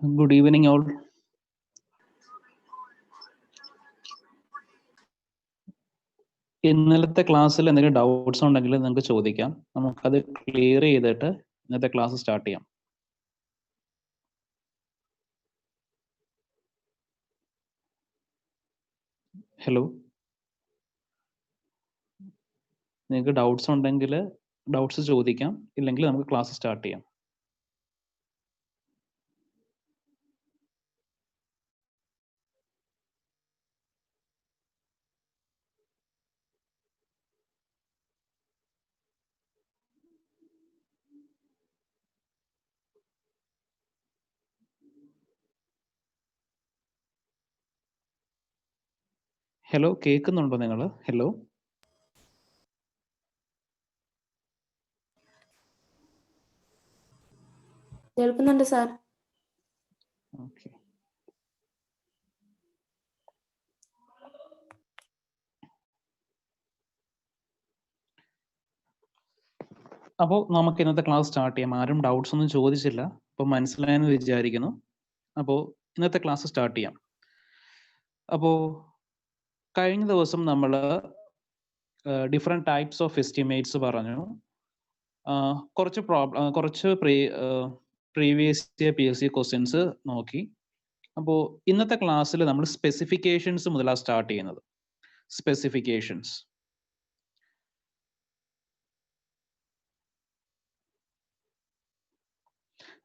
Good evening, all. ഇന്നലത്തെ ക്ലാസ്സിൽ എന്തെങ്കിലും ഡൗട്ട്സ് ഉണ്ടെങ്കിൽ നിങ്ങൾക്ക് ചോദിക്കാം. നമുക്കത് ക്ലിയർ ചെയ്തിട്ട് ഇന്നത്തെ ക്ലാസ് സ്റ്റാർട്ട് ചെയ്യാം. ഹലോ, നിങ്ങൾക്ക് ഡൗട്ട്സ് ഉണ്ടെങ്കിൽ ഡൗട്ട്സ് ചോദിക്കാം, ഇല്ലെങ്കിൽ നമുക്ക് ക്ലാസ് സ്റ്റാർട്ട് ചെയ്യാം. ഹലോ, കേൾക്കുന്നുണ്ടോ നിങ്ങൾ? ഹലോ, കേൾക്കുന്നുണ്ട് സാർ. ഓക്കെ. അപ്പോൾ നമുക്ക് ഇന്നത്തെ ക്ലാസ് സ്റ്റാർട്ട് ചെയ്യാം. ആരും ഡൗട്ട്സ് ഒന്നും ചോദിച്ചില്ല, അപ്പോൾ മനസ്സിലായെന്ന് വിചാരിക്കുന്നു. അപ്പോൾ ഇന്നത്തെ ക്ലാസ് സ്റ്റാർട്ട് ചെയ്യാം. അപ്പോൾ കഴിഞ്ഞ ദിവസം നമ്മൾ ഡിഫറെൻറ്റ് ടൈപ്സ് ഓഫ് എസ്റ്റിമേറ്റ്സ് പറഞ്ഞു. കുറച്ച് പ്രീവിയസ് ഇയർ PSC ക്വസ്റ്റ്യൻസ് നോക്കി. അപ്പോൾ ഇന്നത്തെ ക്ലാസ്സിൽ നമ്മൾ സ്പെസിഫിക്കേഷൻസ് മുതലാണ് സ്റ്റാർട്ട് ചെയ്യുന്നത്. സ്പെസിഫിക്കേഷൻസ്.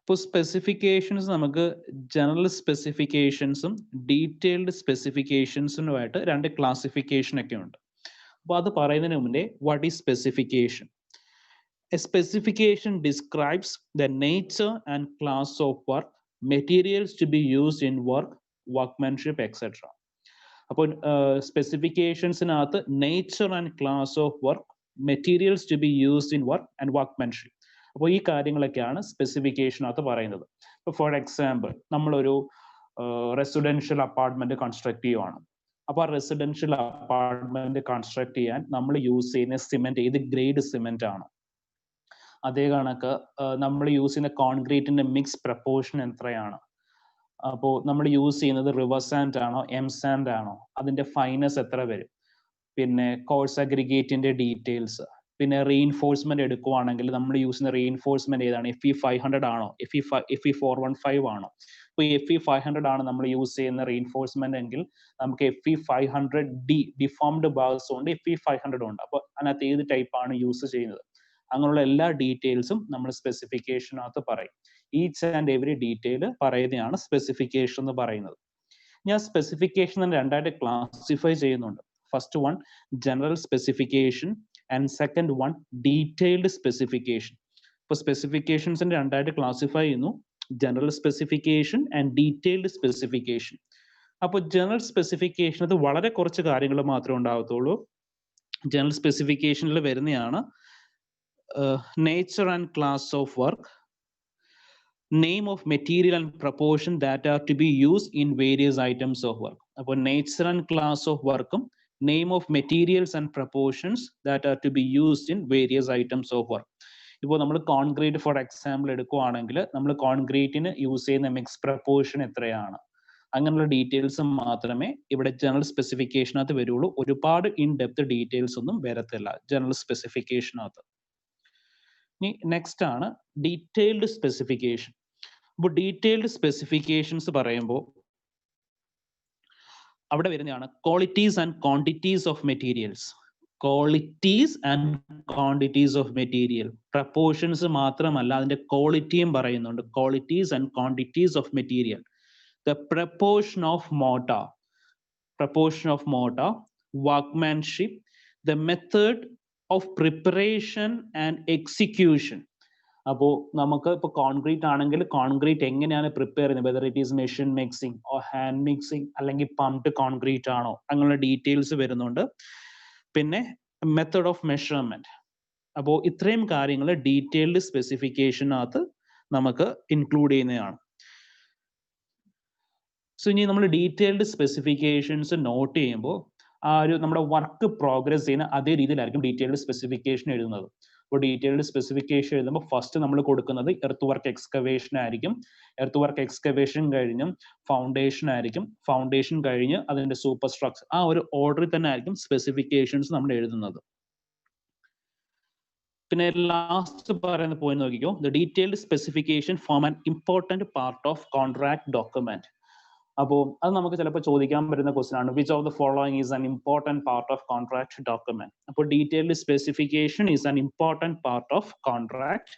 ഇപ്പോൾ സ്പെസിഫിക്കേഷൻസ് നമുക്ക് ജനറൽ സ്പെസിഫിക്കേഷൻസും ഡീറ്റെയിൽഡ് സ്പെസിഫിക്കേഷൻസിനുമായിട്ട് രണ്ട് ക്ലാസിഫിക്കേഷൻ ഒക്കെ ഉണ്ട്. അപ്പോൾ അത് പറയുന്നതിന് മുന്നേ what is specification? A specification describes the nature and class of work, materials to be used in work, workmanship, etc. അപ്പോൾ സ്പെസിഫിക്കേഷൻസിനകത്ത് nature and class of work, materials to be used in work and workmanship. അപ്പോൾ ഈ കാര്യങ്ങളൊക്കെയാണ് സ്പെസിഫിക്കേഷനകത്ത് പറയുന്നത്. ഇപ്പോൾ for example, നമ്മളൊരു residential apartment construct ചെയ്യുവാണ്. അപ്പോൾ ആ റെസിഡൻഷ്യൽ അപ്പാർട്ട്മെന്റ് കൺസ്ട്രക്ട് ചെയ്യാൻ നമ്മൾ യൂസ് ചെയ്യുന്ന സിമെന്റ് ഏത് ഗ്രേഡ് സിമെന്റ് ആണ്? അതേ കണക്ക് നമ്മൾ യൂസ് ചെയ്യുന്ന കോൺക്രീറ്റിന്റെ മിക്സ് പ്രപ്പോർഷൻ എത്രയാണ്? അപ്പോൾ നമ്മൾ യൂസ് ചെയ്യുന്നത് റിവർ സാൻഡ് ആണോ എം സാൻഡ് ആണോ? അതിന്റെ ഫൈനസ് എത്ര വരും? പിന്നെ കോഴ്സ് അഗ്രിഗേറ്റിന്റെ ഡീറ്റെയിൽസ്. പിന്നെ റീഇൻഫോഴ്സ്മെന്റ് എടുക്കുവാണെങ്കിൽ നമ്മൾ യൂസ് ചെയ്യുന്ന റീഇൻഫോഴ്സ്മെന്റ് ഏതാണ്? FE 500 ആണോ? FE 415 ആണോ? ഇപ്പോൾ FE 500 ആണ് നമ്മൾ യൂസ് ചെയ്യുന്ന റീഇൻഫോഴ്സ്മെന്റ് എങ്കിൽ നമുക്ക് FE 500D ഡിഫോംഡ് ബാർസ് ഉണ്ട്, FE 500 ഉണ്ട്. അപ്പോൾ അതിനകത്ത് ഏത് ടൈപ്പ് ആണ് യൂസ് ചെയ്യുന്നത്? അങ്ങനെയുള്ള എല്ലാ ഡീറ്റെയിൽസും നമ്മൾ സ്പെസിഫിക്കേഷനകത്ത് പറയും. ഈച്ച് ആൻഡ് എവറി ഡീറ്റെയിൽ പറയുന്നതാണ് സ്പെസിഫിക്കേഷൻ എന്ന് പറയുന്നത്. ഞാൻ സ്പെസിഫിക്കേഷൻ രണ്ടായിട്ട് ക്ലാസിഫൈ ചെയ്യുന്നുണ്ട്. First one general specification and second one detailed specification. ഇപ്പോൾ സ്പെസിഫിക്കേഷൻസിന്റെ രണ്ടായിട്ട് ക്ലാസിഫൈ ചെയ്യുന്നു, general specification and detailed specification. അപ്പോൾ ജനറൽ സ്പെസിഫിക്കേഷനകത്ത് വളരെ കുറച്ച് കാര്യങ്ങൾ മാത്രമേ ഉണ്ടാകത്തുള്ളൂ. ജനറൽ സ്പെസിഫിക്കേഷനിൽ വരുന്നതാണ് nature and class of work, name of material and proportion that are to be used in various items of work. അപ്പോൾ nature and class of work, name of materials and proportions that are to be used in various items of work. ഇപ്പോൾ നമ്മൾ concrete for example എടുക്കുകയാണെങ്കിൽ നമ്മൾ കോൺക്രീറ്റിന് use ചെയ്യുന്ന mix proportion എത്രയാണ്? അങ്ങനെയുള്ള details മാത്രമേ ഇവിടെ ജനറൽ സ്പെസിഫിക്കേഷനകത്ത് വരുള്ളൂ. ഒരുപാട് ഇൻ ഡെപ്ത് ഡീറ്റെയിൽസ് ഒന്നും വരത്തില്ല ജനറൽ സ്പെസിഫിക്കേഷനകത്ത്. ഇനി നെക്സ്റ്റ് ആണ് ഡീറ്റെയിൽഡ് സ്പെസിഫിക്കേഷൻ. അപ്പോൾ ഡീറ്റെയിൽഡ് സ്പെസിഫിക്കേഷൻസ് പറയുമ്പോൾ അവിടെ വരുന്നതാണ് qualities and quantities of materials. Qualities and quantities of material. Proportions മാത്രമല്ല, അതിന്റെ ക്വാളിറ്റിയും പറയുന്നുണ്ട്. Qualities and quantities of material. The proportion of motor, workmanship, the method of preparation and execution. അപ്പോൾ നമുക്ക് ഇപ്പോൾ കോൺക്രീറ്റ് ആണെങ്കിൽ കോൺക്രീറ്റ് എങ്ങനെയാണ് പ്രിപ്പയർ ചെയ്യുന്നത്, whether it is machine mixing or hand mixing അല്ലെങ്കിൽ പംപ്ഡ് കോൺക്രീറ്റ് ആണോ, അങ്ങനെയുള്ള ഡീറ്റെയിൽസ് വരുന്നുണ്ട്. പിന്നെ മെത്തേഡ് ഓഫ് മെഷർമെന്റ്. അപ്പോൾ ഇത്രയും കാര്യങ്ങൾ ഡീറ്റെയിൽഡ് സ്പെസിഫിക്കേഷനകത്ത് നമുക്ക് ഇൻക്ലൂഡ് ചെയ്യുന്നതാണ്. സോ ഇനി നമ്മൾ ഡീറ്റെയിൽഡ് സ്പെസിഫിക്കേഷൻസ് നോട്ട് ചെയ്യുമ്പോൾ ആ ഒരു നമ്മുടെ വർക്ക് പ്രോഗ്രസ് ചെയ്യുന്ന അതേ രീതിയിലായിരിക്കും ഡീറ്റെയിൽഡ് സ്പെസിഫിക്കേഷൻ എഴുതുന്നത്. അപ്പോൾ ഡീറ്റെയിൽഡ് സ്പെസിഫിക്കേഷൻ എഴുതുമ്പോൾ ഫസ്റ്റ് നമ്മൾ കൊടുക്കുന്നത് എർത്ത് വർക്ക് എക്സ്കവേഷൻ ആയിരിക്കും. എർത്ത് വർക്ക് എക്സ്കവേഷൻ കഴിഞ്ഞും ഫൗണ്ടേഷൻ ആയിരിക്കും. ഫൗണ്ടേഷൻ കഴിഞ്ഞ് അതിന്റെ സൂപ്പർ സ്ട്രക്ചർ, ആ ഒരു ഓർഡറിൽ തന്നെ ആയിരിക്കും സ്പെസിഫിക്കേഷൻസ് നമ്മൾ എഴുതുന്നത്. പിന്നെ ലാസ്റ്റ് പറയുന്ന പോയിന്റ് നോക്കിക്കോ, the detailed specification form an important part of contract document. അപ്പോൾ അത് നമുക്ക് ചിലപ്പോൾ ചോദിക്കാൻ പറ്റുന്ന ക്വസ്റ്റ്യൻ ആണ്, which of the following is an important part of contract document. അപ്പോൾ detailed specification is an important part of contract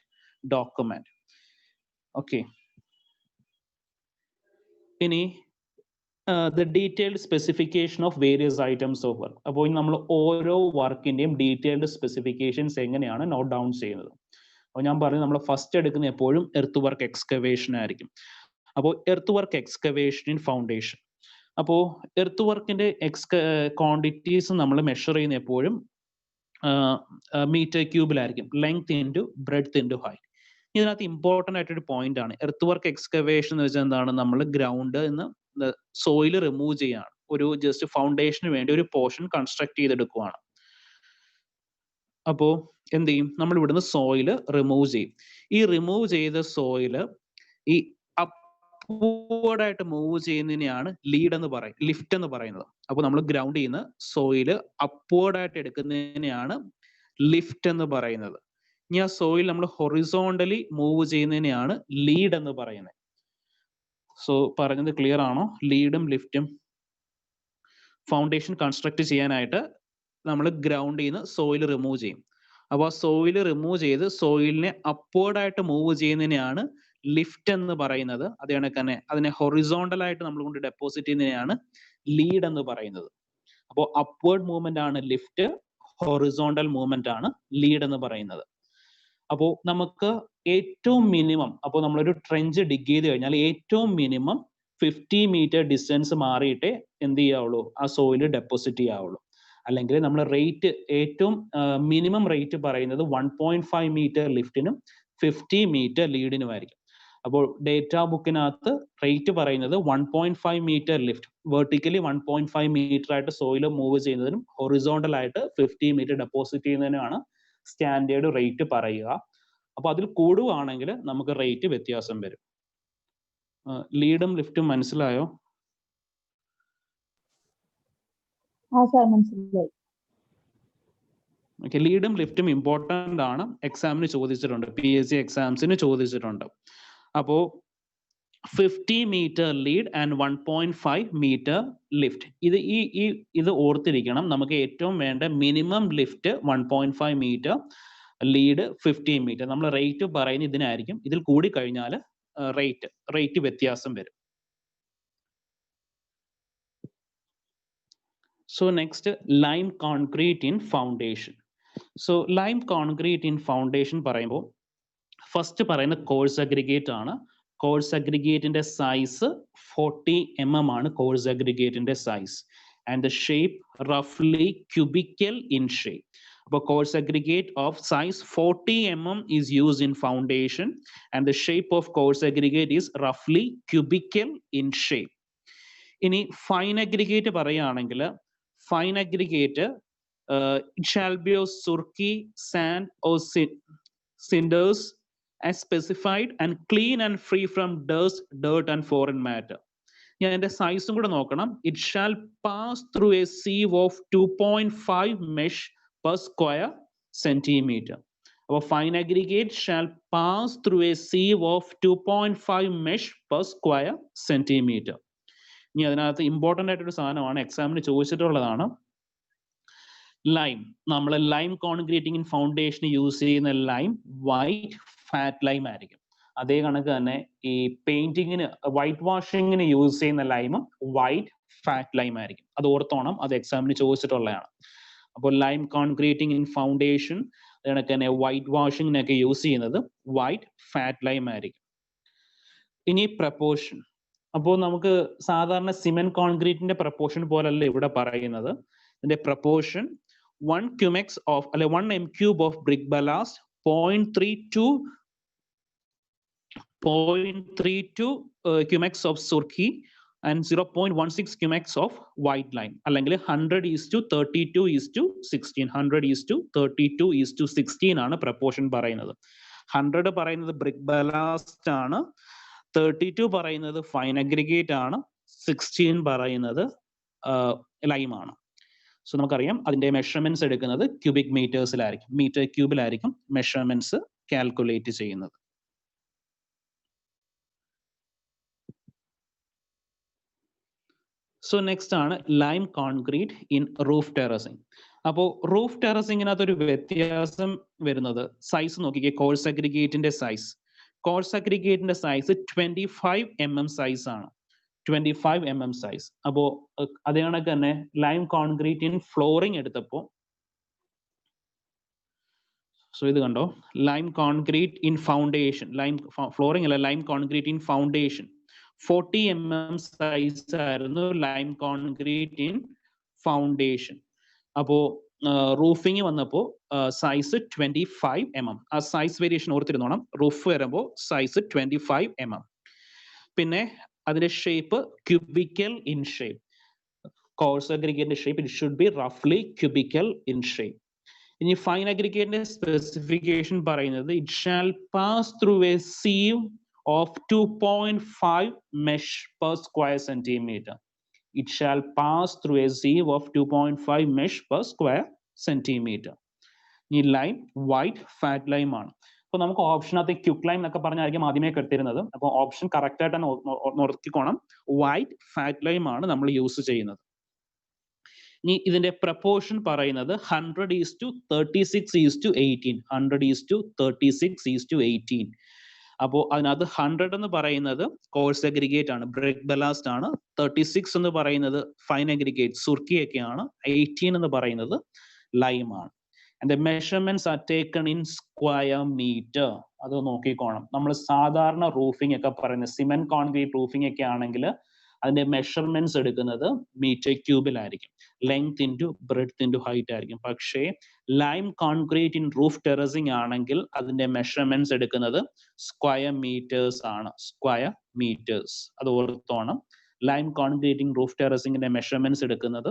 document. Okay, ഇനി the detailed specification of various items of work. അപ്പോൾ നമ്മൾ ഓരോ വർക്കിന്റെയും ഡീറ്റെയിൽഡ് സ്പെസിഫിക്കേഷൻസ് എങ്ങനെയാണ് note down ചെയ്യുന്നത്. അപ്പോൾ ഞാൻ പറഞ്ഞു നമ്മൾ ഫസ്റ്റ് എടുക്കുന്ന എപ്പോഴും എർത്ത് വർക്ക് എക്സ്കവേഷൻ ആയിരിക്കും. അപ്പോൾ earth work excavation in foundation. അപ്പോൾ എർത്ത് വർക്കിന്റെ ക്വാണ്ടിറ്റീസ് നമ്മൾ മെഷർ ചെയ്യുന്ന എപ്പോഴും മീറ്റർ ക്യൂബിലായിരിക്കും, length into breadth into height. ഇതിനകത്ത് ഇമ്പോർട്ടൻ്റ് ആയിട്ടൊരു പോയിന്റ് ആണ് എർത്ത് വർക്ക് എക്സ്കവേഷൻ എന്ന് വെച്ചാൽ എന്താണ്, നമ്മൾ ഗ്രൗണ്ട് നിന്ന് സോയിൽ റിമൂവ് ചെയ്യാണ്, ഒരു ജസ്റ്റ് ഫൗണ്ടേഷന് വേണ്ടി ഒരു പോർഷൻ കൺസ്ട്രക്ട് ചെയ്തെടുക്കുവാണ്. അപ്പോൾ എന്ത് ചെയ്യും, നമ്മൾ ഇവിടുന്ന് സോയിൽ റിമൂവ് ചെയ്യും. ഈ റിമൂവ് ചെയ്ത സോയില് ഈ അപ്വേർഡ് ആയിട്ട് മൂവ് ചെയ്യുന്നതിനെയാണ് ലീഡ് എന്ന് പറയുന്നത്, ലിഫ്റ്റ് എന്ന് പറയുന്നത്. അപ്പോൾ നമ്മൾ ഗ്രൗണ്ട് ചെയ്യുന്ന സോയില് അപ്വേർഡ് ആയിട്ട് എടുക്കുന്നതിനെയാണ് ലിഫ്റ്റ് എന്ന് പറയുന്നത്. ഇനി ആ സോയിൽ നമ്മൾ ഹൊറിസോണ്ടലി മൂവ് ചെയ്യുന്നതിനെയാണ് ലീഡ് എന്ന് പറയുന്നത്. സോ പറഞ്ഞത് ക്ലിയർ ആണോ? ലീഡും ലിഫ്റ്റും ഫൗണ്ടേഷൻ കൺസ്ട്രക്ട് ചെയ്യാനായിട്ട് നമ്മൾ ഗ്രൗണ്ട് ചെയ്യുന്ന സോയിൽ റിമൂവ് ചെയ്യും. അപ്പോൾ ആ സോയിൽ റിമൂവ് ചെയ്ത് സോയിലിനെ അപ്വേർഡ് ആയിട്ട് മൂവ് ചെയ്യുന്നതിനെയാണ് ലിഫ്റ്റ് എന്ന് പറയുന്നത്. അതേ കണക്ക് തന്നെ അതിനെ ഹൊറിസോണ്ടൽ ആയിട്ട് നമ്മൾ കൊണ്ട് ഡെപ്പോസിറ്റ് ചെയ്യുന്നതിനെയാണ് ലീഡ് എന്ന് പറയുന്നത്. അപ്പോൾ അപ്വേർഡ് മൂവ്മെന്റ് ആണ് ലിഫ്റ്റ്, ഹൊറിസോണ്ടൽ മൂവ്മെന്റ് ആണ് ലീഡ് എന്ന് പറയുന്നത്. അപ്പോൾ നമുക്ക് ഏറ്റവും മിനിമം, അപ്പോൾ നമ്മളൊരു ട്രെഞ്ച് ഡിഗ് ചെയ്ത് കഴിഞ്ഞാൽ ഏറ്റവും മിനിമം 50 മീറ്റർ ഡിസ്റ്റൻസ് മാറിയിട്ടേ എന്ത് ചെയ്യാവുള്ളൂ, ആ സോയിൽ ഡെപ്പോസിറ്റ് ചെയ്യാവുള്ളൂ. അല്ലെങ്കിൽ നമ്മൾ റേറ്റ് ഏറ്റവും മിനിമം റേറ്റ് പറയുന്നത് 1.5 മീറ്റർ ലിഫ്റ്റിനും 50 മീറ്റർ ലീഡിനുമായിരിക്കും. അപ്പോൾ ഡേറ്റാ ബുക്കിനകത്ത് റേറ്റ് പറയുന്നത് 1.5 മീറ്റർ ലിഫ്റ്റ് വെർട്ടിക്കലി 1.5 മീറ്റർ ആയിട്ട് സോയിൽ മൂവ് ചെയ്യുന്നതിനും ഹൊറിസോണ്ടൽ ആയിട്ട് 50 മീറ്റർ ഡെപ്പോസിറ്റ് ചെയ്യുന്നതിനുമാണ് സ്റ്റാൻഡേർഡ് റേറ്റ് പറയുക. അപ്പൊ അതിൽ കൂടുകയാണെങ്കിൽ നമുക്ക് റേറ്റ് വ്യത്യാസം വരും. ലീഡും ലിഫ്റ്റും മനസ്സിലായോ? മനസ്സിലായി. ഓക്കെ, ലീഡും ലിഫ്റ്റും ഇമ്പോർട്ടൻ്റ് ആണ്, എക്സാമിന് ചോദിച്ചിട്ടുണ്ട്, PSC എക്സാംസിന് ചോദിച്ചിട്ടുണ്ട്. അപ്പോൾ 50 metre lead and 1.5 metre lift, ഇത് ഓർത്തിരിക്കണം. നമുക്ക് ഏറ്റവും വേണ്ട minimum lift 1.5 metre, lead 50 metre. നമ്മൾ റേറ്റ് പറയുന്ന ഇതിനായിരിക്കും. ഇതിൽ കൂടി കഴിഞ്ഞാൽ റേറ്റ് വ്യത്യാസം വരും. So next, lime concrete in foundation. So lime concrete in foundation പറയുമ്പോൾ ഫസ്റ്റ് പറയുന്ന കോഴ്സ് അഗ്രിഗേറ്റ് ആണ്. കോഴ്സ് അഗ്രിഗേറ്റിന്റെ സൈസ് 40 mm ആണ് കോഴ്സ് അഗ്രിഗേറ്റിന്റെ സൈസ്. ആൻഡ് ദ ഷേപ്പ് റഫ്ലി ക്യൂബിക്കൽ ഇൻ ഷേപ്പ്. അപ്പോൾ coarse aggregate of size 40 mm is used in foundation and the shape of coarse aggregate is roughly cubical in shape. ഇനി fine aggregate പറയുകയാണെങ്കിൽ fine aggregate it shall be of surki, sand or cinders as specified and clean and free from dust, dirt and foreign matter. ഞാൻ എൻ്റെ സൈസും കൂടെ നോക്കണം. It shall pass through a sieve of 2.5 mesh per square centimeter. അപ്പോൾ fine aggregate shall pass through A sieve of 2.5 mesh per square centimeter. ഇനി അതിനകത്ത് important ആയിട്ടൊരു സാധനമാണ്, എക്സാമിന് ചോദിച്ചിട്ടുള്ളതാണ്, ലൈം. നമ്മൾ ലൈം കോൺക്രീറ്റിംഗ് ഇൻ ഫൗണ്ടേഷന് യൂസ് ചെയ്യുന്ന ലൈം വൈറ്റ് ഫാറ്റ് ലൈം ആയിരിക്കും. അതേ കണക്ക് തന്നെ ഈ പെയിന്റിങ്ങിന് വൈറ്റ് വാഷിങ്ങിന് യൂസ് ചെയ്യുന്ന ലൈമും വൈറ്റ് ഫാറ്റ് ലൈം ആയിരിക്കും. അത് ഓർത്തോണം, അത് എക്സാമിന് ചോദിച്ചിട്ടുള്ളതാണ്. അപ്പോൾ ലൈം കോൺക്രീറ്റിംഗ് ഇൻ ഫൗണ്ടേഷൻ കണക്ക് തന്നെ വൈറ്റ് വാഷിങ്ങിനൊക്കെ യൂസ് ചെയ്യുന്നത് വൈറ്റ് ഫാറ്റ് ലൈം ആയിരിക്കും. ഇനി പ്രപ്പോർഷൻ. അപ്പോൾ നമുക്ക് സാധാരണ സിമെന്റ് കോൺക്രീറ്റിന്റെ പ്രപ്പോർഷൻ പോലല്ല ഇവിടെ പറയുന്നത്. ഇതിന്റെ proportion 1 cumex of 1 m³ of brick ballast, 0.32 cumex of surki, and 0.16 cumex of white lime. അല്ലെങ്കിൽ 100:32:16. 100:32:16 ആണ് പ്രപ്പോർഷൻ പറയുന്നത്. 100 പറയുന്നത് ബ്രിക്ക് ബലാസ്റ്റ് ആണ്, 32 പറയുന്നത് ഫൈൻ അഗ്രിഗേറ്റ് ആണ്, 16 പറയുന്നത് ലൈം ആണ്. സോ നമുക്കറിയാം അതിന്റെ മെഷർമെന്റ്സ് എടുക്കുന്നത് ക്യൂബിക് മീറ്റേഴ്സിലായിരിക്കും, മീറ്റർ ക്യൂബിലായിരിക്കും മെഷർമെന്റ്സ് കാൽക്കുലേറ്റ് ചെയ്യുന്നത്. സോ നെക്സ്റ്റ് ആണ് lime concrete in roof terracing. അപ്പോൾ റൂഫ് ടെറസിങ്ങിനകത്തൊരു വ്യത്യാസം വരുന്നത് സൈസ് നോക്കിക്കേ. കോഴ്സ് അഗ്രിഗേറ്റിന്റെ സൈസ്, കോഴ്സ് അഗ്രിഗേറ്റിന്റെ സൈസ് 25 mm സൈസ് ആണ്, 25 mm സൈസ്. അപ്പോ അതേ കണക്ക് തന്നെ ലൈം കോൺക്രീറ്റ് ഇൻ ഫ്ലോറിംഗ് എടുത്തപ്പോ, സോ ഇത് കണ്ടോ, lime concrete in foundation, lime flooring അല്ല, lime concrete in foundation 40 mm size ആയിരുന്നു ലൈം കോൺക്രീറ്റ് ഇൻ ഫൗണ്ടേഷൻ. അപ്പോ റൂഫിംഗ് വന്നപ്പോൾ സൈസ് 25 mm. ആ സൈസ് വേരിയേഷൻ ഓർത്തിരുന്നോണം. റൂഫ് വരുമ്പോൾ സൈസ് 25 mm. പിന്നെ അതിന്റെ shape cubical in shape. Coarse അഗ്രിഗേറ്റിന്റെ ഷേപ്പ് ഇറ്റ് ഷുഡ് ബി റഫ്ലി ക്യൂബിക്കൽ ഇൻ ഷേപ്പ്. ഇനി ഫൈൻ അഗ്രിഗേറ്റിന്റെ സ്പെസിഫിക്കേഷൻ പറയുന്നത് it shall pass through a sieve of 2.5 mesh per square centimeter. It shall pass through a sieve of 2.5 mesh per square centimeter. ഈ lime white fat lime ആണ്. അപ്പോൾ നമുക്ക് ഓപ്ഷനകത്ത് quick lime എന്നൊക്കെ പറഞ്ഞായിരിക്കും ആദ്യമേ കെട്ടിരുന്നത്. അപ്പോൾ ഓപ്ഷൻ കറക്റ്റ് ആയിട്ട് തന്നെ നോക്കിക്കോണം. വൈറ്റ് ഫാറ്റ് ലൈം ആണ് നമ്മൾ യൂസ് ചെയ്യുന്നത്. ഇനി ഇതിന്റെ പ്രപ്പോർഷൻ പറയുന്നത് 100:36:18. 100:36:18. അപ്പോൾ അതിനകത്ത് 100 എന്ന് പറയുന്നത് കോഴ്സ് അഗ്രിഗേറ്റ് ആണ്, ബ്രിക്ക് ബലാസ്റ്റ് ആണ്. 36 എന്ന് പറയുന്നത് ഫൈൻ അഗ്രിഗേറ്റ് സുർക്കിയൊക്കെയാണ്. 18 എന്ന് പറയുന്നത് ലൈം ആണ്. And the measurements are taken in square metre. അത് നോക്കിക്കോണം. നമ്മൾ സാധാരണ റൂഫിംഗ് ഒക്കെ പറയുന്നത് സിമെന്റ് കോൺക്രീറ്റ് റൂഫിംഗ് ഒക്കെ ആണെങ്കിൽ അതിന്റെ മെഷർമെന്റ്സ് എടുക്കുന്നത് മീറ്റർ ക്യൂബിലായിരിക്കും, length into breadth into height ആയിരിക്കും. പക്ഷേ lime concrete in roof terracing ആണെങ്കിൽ അതിന്റെ മെഷർമെന്റ്സ് എടുക്കുന്നത് സ്ക്വയർ മീറ്റേഴ്സ് ആണ്, സ്ക്വയർ മീറ്റേഴ്സ്. അത് ഓർത്തോണം. ലൈം കോൺക്രീറ്റ് ഇൻ റൂഫ് ടെറസിംഗിന്റെ മെഷർമെന്റ്സ് എടുക്കുന്നത്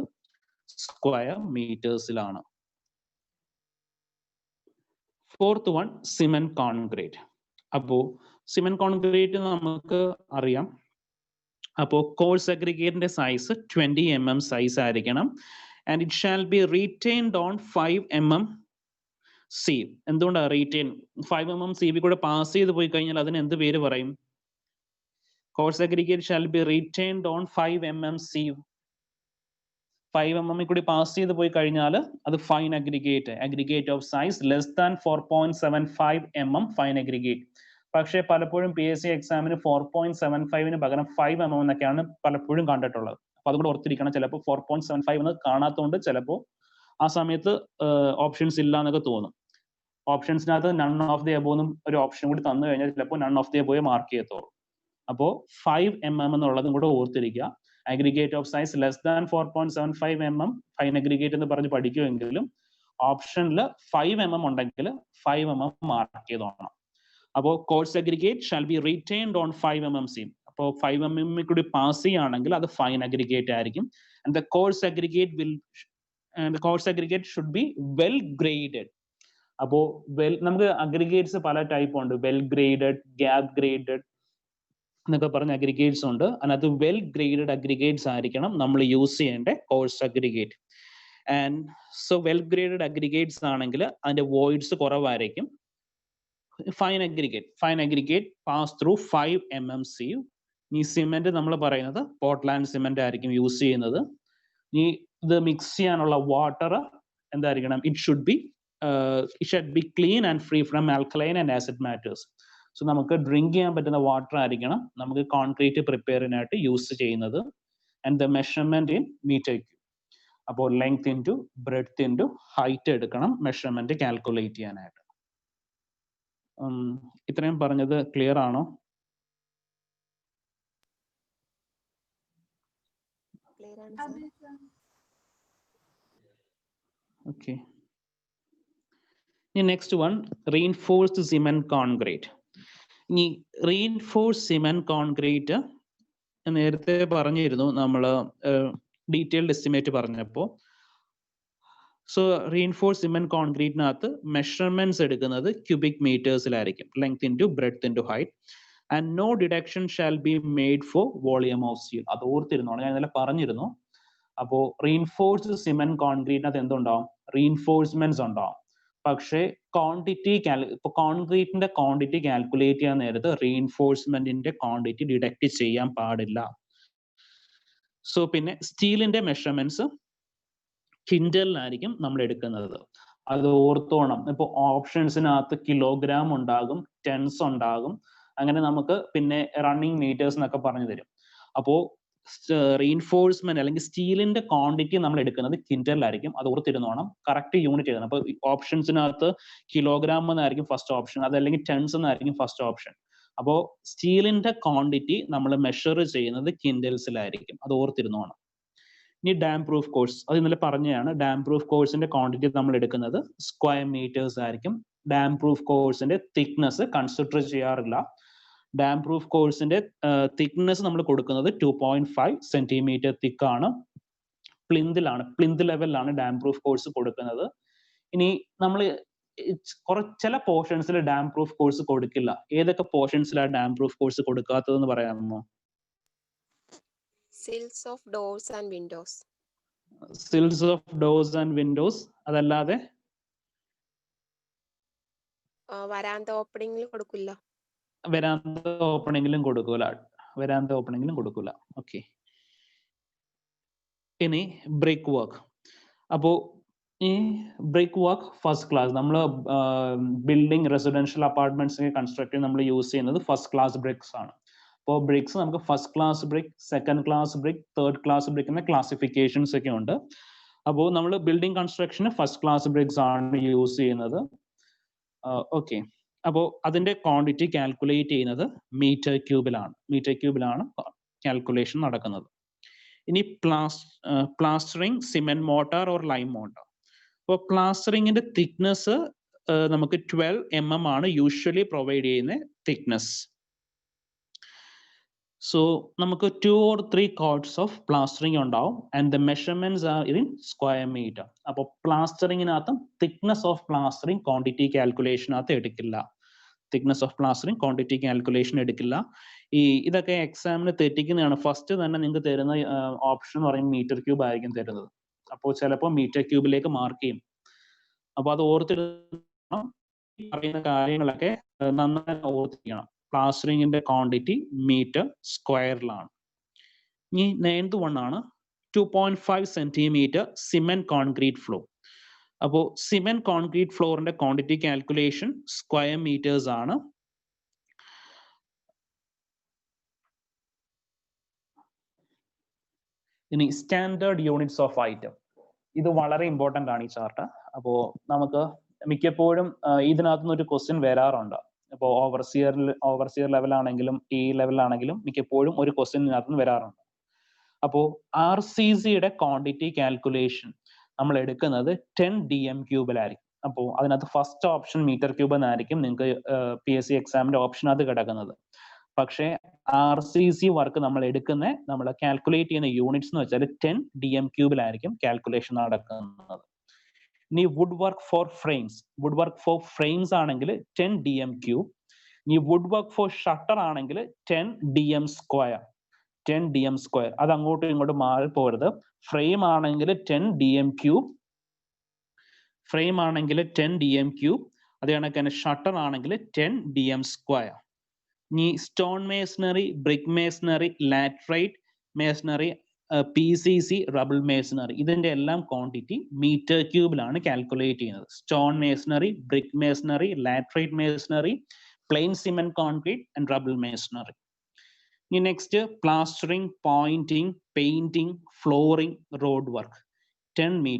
സ്ക്വയർ മീറ്റേഴ്സിലാണ്. Fourth one cement concrete. അപ്പോൾ സിമെന്റ് കോൺക്രീറ്റ് നമുക്ക് അറിയാം. അപ്പോൾ കോഴ്സ് അഗ്രിഗേറ്റിന്റെ സൈസ് 20 mm സൈസ് ആയിരിക്കണം. And it shall be retained on 5 mm sieve. എന്തുകൊണ്ടാണ് റീറ്റെയിൻ? 5 mm സീവിൽ കൂടെ പാസ് ചെയ്ത് പോയി കഴിഞ്ഞാൽ അതിന് എന്ത് പേര് പറയും? Course aggregate shall be retained on 5 mm sieve. 5 mm കൂടി പാസ് ചെയ്ത് പോയി കഴിഞ്ഞാൽ അത് fine aggregate, aggregate of size less than 4.75 mm fine aggregate. പക്ഷേ പലപ്പോഴും PSC എക്സാമിന് 4.75 പകരം 5 mm എന്നൊക്കെയാണ് പലപ്പോഴും കണ്ടിട്ടുള്ളത്. അപ്പൊ അതുകൂടെ ഓർത്തിരിക്കണം. ചിലപ്പോൾ 4.75 എന്ന് കാണാത്തതുകൊണ്ട് ചിലപ്പോൾ ആ സമയത്ത് ഓപ്ഷൻസ് ഇല്ല എന്നൊക്കെ തോന്നും. ഓപ്ഷൻസിനകത്ത് നൺ ഓഫ് ദി എബോ എന്നും ഒരു ഓപ്ഷൻ കൂടി തന്നു കഴിഞ്ഞാൽ ചിലപ്പോൾ നൺ ഓഫ് ദി എബോയെ മാർക്ക് ചെയ്യത്തുള്ളൂ. അപ്പോൾ 5 mm എന്നുള്ളതും കൂടെ ഓർത്തിരിക്കുക. Aggregate of size less than 4.75 mm fine aggregate എന്ന് പറഞ്ഞ് പഠിക്കുമെങ്കിലും ഓപ്ഷനിൽ 5 mm ഉണ്ടെങ്കിൽ 5 mm മാർക്ക് ചെയ്തോണം. അപ്പോൾ coarse aggregate shall be retained on 5 mm sieve. അപ്പോൾ 5 mm കൂടി പാസ് ചെയ്യുകയാണെങ്കിൽ അത് ഫൈൻ അഗ്രിഗേറ്റ് ആയിരിക്കും. And the coarse aggregate should be well graded. അപ്പോൾ നമുക്ക് അഗ്രിഗേറ്റ്സ് പല ടൈപ്പ് ഉണ്ട്. വെൽ ഗ്രേഡഡ്, ഗ്യാപ് ഗ്രേഡഡ് എന്നൊക്കെ പറഞ്ഞ അഗ്രിഗേറ്റ്സ് ഉണ്ട്. അതിനകത്ത് വെൽ ഗ്രേഡഡ് അഗ്രിഗേറ്റ്സ് ആയിരിക്കണം നമ്മൾ യൂസ് ചെയ്യേണ്ട coarse aggregate. And so well graded aggregates ആണെങ്കിൽ അതിന്റെ വോയിഡ്സ് കുറവായിരിക്കും. Fine aggregate pass through 5 mm sieve. ഈ സിമെന്റ് നമ്മൾ പറയുന്നത് പോർട്ട്ലാൻഡ് സിമെന്റ് ആയിരിക്കും യൂസ് ചെയ്യുന്നത്. ഈ ഇത് മിക്സ് ചെയ്യാനുള്ള വാട്ടർ എന്തായിരിക്കണം? It should be clean and free from alkaline and acid matters. So നമുക്ക് ഡ്രിങ്ക് ചെയ്യാൻ പറ്റുന്ന വാട്ടർ ആയിരിക്കണം നമുക്ക് കോൺക്രീറ്റ് പ്രിപ്പയറിനായിട്ട് യൂസ് ചെയ്യുന്നത്. And the measurement in meter cube. അപ്പോൾ length into breadth into height എടുക്കണം മെഷർമെന്റ് കാൽക്കുലേറ്റ് ചെയ്യാനായിട്ട്. ഇത്രയും പറഞ്ഞത് ക്ലിയർ ആണോ? Okay. Next one reinforced cement concrete. ഇനി റീഇൻഫോഴ്സ്ഡ് സിമെന്റ് കോൺക്രീറ്റ് നേരത്തെ പറഞ്ഞിരുന്നു നമ്മൾ ഡീറ്റെയിൽഡ് എസ്റ്റിമേറ്റ് പറഞ്ഞപ്പോൾ. സോ റീഇൻഫോഴ്സ് സിമെന്റ് കോൺക്രീറ്റിനകത്ത് മെഷർമെന്റ്സ് എടുക്കുന്നത് cubic മീറ്റേഴ്സിലായിരിക്കും, length into breadth into height. And no deduction shall be made for volume of steel. അത് ഓർത്തിരുന്നോളാം, ഞാൻ ഇന്നലെ പറഞ്ഞിരുന്നു. അപ്പോൾ റീഇൻഫോഴ്സ്ഡ് സിമെന്റ് കോൺക്രീറ്റിനകത്ത് എന്തുണ്ടാവും? റീഇൻഫോഴ്സ്മെന്റ്സ് ഉണ്ടാവും. പക്ഷേ ക്വാണ്ടിറ്റി ഇപ്പൊ കോൺക്രീറ്റിന്റെ ക്വാണ്ടിറ്റി കാൽക്കുലേറ്റ് ചെയ്യാൻ നേരത്ത് റീഇൻഫോഴ്സ്മെന്റിന്റെ ക്വാണ്ടിറ്റി ഡിഡക്ട് ചെയ്യാൻ പാടില്ല. സോ പിന്നെ സ്റ്റീലിന്റെ മെഷർമെന്റ്സ് കിൻഡലിലായിരിക്കും നമ്മൾ എടുക്കുന്നത്. അത് ഓർത്തോണം. ഇപ്പൊ ഓപ്ഷൻസിനകത്ത് കിലോഗ്രാം ഉണ്ടാകും, ടെൻസ് ഉണ്ടാകും, അങ്ങനെ നമുക്ക് പിന്നെ റണ്ണിങ് മീറ്റേഴ്സ് എന്നൊക്കെ പറഞ്ഞു തരും. അപ്പോൾ റീഇൻഫോഴ്സ്മെന്റ് അല്ലെങ്കിൽ സ്റ്റീലിന്റെ ക്വാണ്ടിറ്റി നമ്മൾ എടുക്കുന്നത് കിൻഡലിലായിരിക്കും. അത് ഓർത്തിരുന്നോണം. കറക്റ്റ് യൂണിറ്റ് എഴുതണം. അപ്പൊ ഓപ്ഷൻസിനകത്ത് കിലോഗ്രാം എന്നായിരിക്കും ഫസ്റ്റ് ഓപ്ഷൻ, അതല്ലെങ്കിൽ ടെൻസ് എന്നായിരിക്കും ഫസ്റ്റ് ഓപ്ഷൻ. അപ്പോൾ സ്റ്റീലിന്റെ ക്വാണ്ടിറ്റി നമ്മൾ മെഷർ ചെയ്യുന്നത് കിൻഡൽസിലായിരിക്കും. അത് ഓർത്തിരുന്നോണം. ഇനി ഡാം പ്രൂഫ് കോഴ്സ്, അത് ഇന്നലെ പറഞ്ഞതാണ്. ഡാം പ്രൂഫ് കോഴ്സിന്റെ ക്വാണ്ടിറ്റി നമ്മൾ എടുക്കുന്നത് സ്ക്വയർ മീറ്റേഴ്സ് ആയിരിക്കും. ഡാം പ്രൂഫ് കോഴ്സിന്റെ തിക്നെസ് കൺസിഡർ ചെയ്യാറില്ല. ഡാം പ്രൂഫ് കോഴ്സിന്റെ തിക്നെസ് നമ്മൾ കൊടുക്കുന്നത് 2.5 സെന്റിമീറ്റർ തിക്കാണ്. പ്ലിന്ത് ലെവലിലാണ് ഡാം പ്രൂഫ് കോഴ്സ് കൊടുക്കുന്നത്. ഇനി നമ്മൾ ചില പോർഷൻസിൽ ഡാം പ്രൂഫ് കോഴ്സ് കൊടുക്കില്ല. ഏതൊക്കെ പോർഷൻസിലാണ് ഡാം പ്രൂഫ് കോഴ്സ് കൊടുക്കാത്തതെന്ന് പറയാമോ? Sills of doors and windows. Sills of doors and windows. അതല്ലാതെ വരാന്ത ഓപ്പണിംഗിൽ കൊടുക്കില്ല. വരാന്ത ഓപ്പണിംഗിലും കൊടുക്കൂല. ഓക്കെ. ഇനി ബ്രിക്ക് വർക്ക്. അപ്പോൾ ഈ ബ്രിക്ക് വർക്ക് ഫസ്റ്റ് ക്ലാസ് നമ്മൾ ബിൽഡിംഗ് റെസിഡൻഷ്യൽ അപ്പാർട്ട്മെന്റ്സ് കൺസ്ട്രക്ട് ചെയ്യാൻ നമ്മൾ യൂസ് ചെയ്യുന്നത് ഫസ്റ്റ് ക്ലാസ് ബ്രിക്സ് ആണ്. അപ്പോൾ ബ്രിക്സ് നമുക്ക് first class brick, second class brick, third class brick എന്ന ക്ലാസിഫിക്കേഷൻസ് ഒക്കെ ഉണ്ട്. അപ്പോൾ നമ്മൾ ബിൽഡിംഗ് കൺസ്ട്രക്ഷന് ഫസ്റ്റ് ക്ലാസ് ബ്രിക്സ് ആണ് യൂസ് ചെയ്യുന്നത്. ഓക്കെ. അപ്പോൾ അതിന്റെ ക്വാണ്ടിറ്റി കാൽക്കുലേറ്റ് ചെയ്യുന്നത് മീറ്റർ ക്യൂബിലാണ് കാൽക്കുലേഷൻ നടക്കുന്നത്. ഇനി plastering cement motor or lime motor. അപ്പോൾ പ്ലാസ്റ്ററിങ്ങിന്റെ തിക്നെസ് നമുക്ക് 12 mm ആണ് യൂഷ്വലി പ്രൊവൈഡ് ചെയ്യുന്ന തിക്നെസ്. സോ നമുക്ക് 2 or 3 coats ഓഫ് പ്ലാസ്റ്ററിങ് ഉണ്ടാവും. And the measurements are in square metre. അപ്പോൾ പ്ലാസ്റ്ററിങ്ങിനകത്തും തിക്നെസ് ഓഫ് പ്ലാസ്റ്ററിങ് ക്വാണ്ടിറ്റി കാൽക്കുലേഷനകത്ത് എടുക്കില്ല. ഇതൊക്കെ എക്സാമിന് തെറ്റിക്കുന്നതാണ്. ഫസ്റ്റ് തന്നെ നിങ്ങൾക്ക് തരുന്ന ഓപ്ഷൻ എന്ന് പറയുന്നത് മീറ്റർ ക്യൂബ് ആയിരിക്കും തരുന്നത്. അപ്പോൾ ചിലപ്പോൾ മീറ്റർ ക്യൂബിലേക്ക് മാർക്ക് ചെയ്യും. അപ്പോൾ അത് ഓർത്തിരുന്ന പറയുന്ന കാര്യങ്ങളൊക്കെ നന്നായി ഓർത്തിരിക്കണം. പ്ലാസ്റ്ററിങ്ങിന്റെ ക്വാണ്ടിറ്റി മീറ്റർ സ്ക്വയറിലാണ്. ഇനി 9th one ആണ് 2.5 സെന്റിമീറ്റർ സിമെന്റ് കോൺക്രീറ്റ് ഫ്ലോർ. അപ്പോൾ സിമെന്റ് കോൺക്രീറ്റ് ഫ്ലോറിന്റെ ക്വാണ്ടിറ്റി കാൽക്കുലേഷൻ സ്ക്വയർ മീറ്റേഴ്സ് ആണ്. ഇനി സ്റ്റാൻഡേർഡ് യൂണിറ്റ്സ് ഓഫ് ഐറ്റം. ഇത് വളരെ ഇമ്പോർട്ടൻ്റ് ആണ് ഈ ചാർട്ട്. അപ്പോൾ നമുക്ക് മിക്കപ്പോഴും ഇതിനകത്തുനിന്ന് ഒരു ക്വസ്റ്റ്യൻ വരാറുണ്ട്. ഇപ്പോൾ ഓവർസിയർ ലെവലാണെങ്കിലും ഈ ലെവലാണെങ്കിലും മിക്കപ്പോഴും ഒരു ക്വസ്റ്റ്യൻ ഇതിനകത്തുനിന്ന് വരാറുണ്ട്. അപ്പോൾ RCCയുടെ ക്വാണ്ടിറ്റി കാൽക്കുലേഷൻ നമ്മൾ എടുക്കുന്നത് 10 dm³ അപ്പോൾ അതിനകത്ത് ഫസ്റ്റ് ഓപ്ഷൻ മീറ്റർ ക്യൂബ് എന്നായിരിക്കും നിങ്ങൾക്ക് PSC എക്സാമിന്റെ ഓപ്ഷനകത്ത് കിടക്കുന്നത്. പക്ഷേ RCC വർക്ക് നമ്മൾ കാൽക്കുലേറ്റ് ചെയ്യുന്ന യൂണിറ്റ്സ് എന്ന് വെച്ചാൽ 10 dm³ കാൽക്കുലേഷൻ നടക്കുന്നത്. ഇനി വുഡ് വർക്ക് ഫോർ ഫ്രെയിംസ് ആണെങ്കിൽ 10 dm³. ഇനി വുഡ് വർക്ക് ഫോർ ഷട്ടർ ആണെങ്കിൽ 10 dm². അത് അങ്ങോട്ടും ഇങ്ങോട്ടും മാറി പോകരുത്. ഫ്രെയിം ആണെങ്കിൽ 10 dm³, അതേ കണക്ക് തന്നെ ഷട്ടർ ആണെങ്കിൽ 10 dm². ഇനി stone masonry, brick masonry, laterite masonry, PCC, rubble masonry, ഇതിന്റെ എല്ലാം ക്വാണ്ടിറ്റി മീറ്റർ ക്യൂബിലാണ് കാൽക്കുലേറ്റ് ചെയ്യുന്നത്. Stone masonry, brick masonry, laterite masonry, plain cement concrete and rubble masonry. ഇനി next plastering, pointing, painting, flooring, road work 10 m².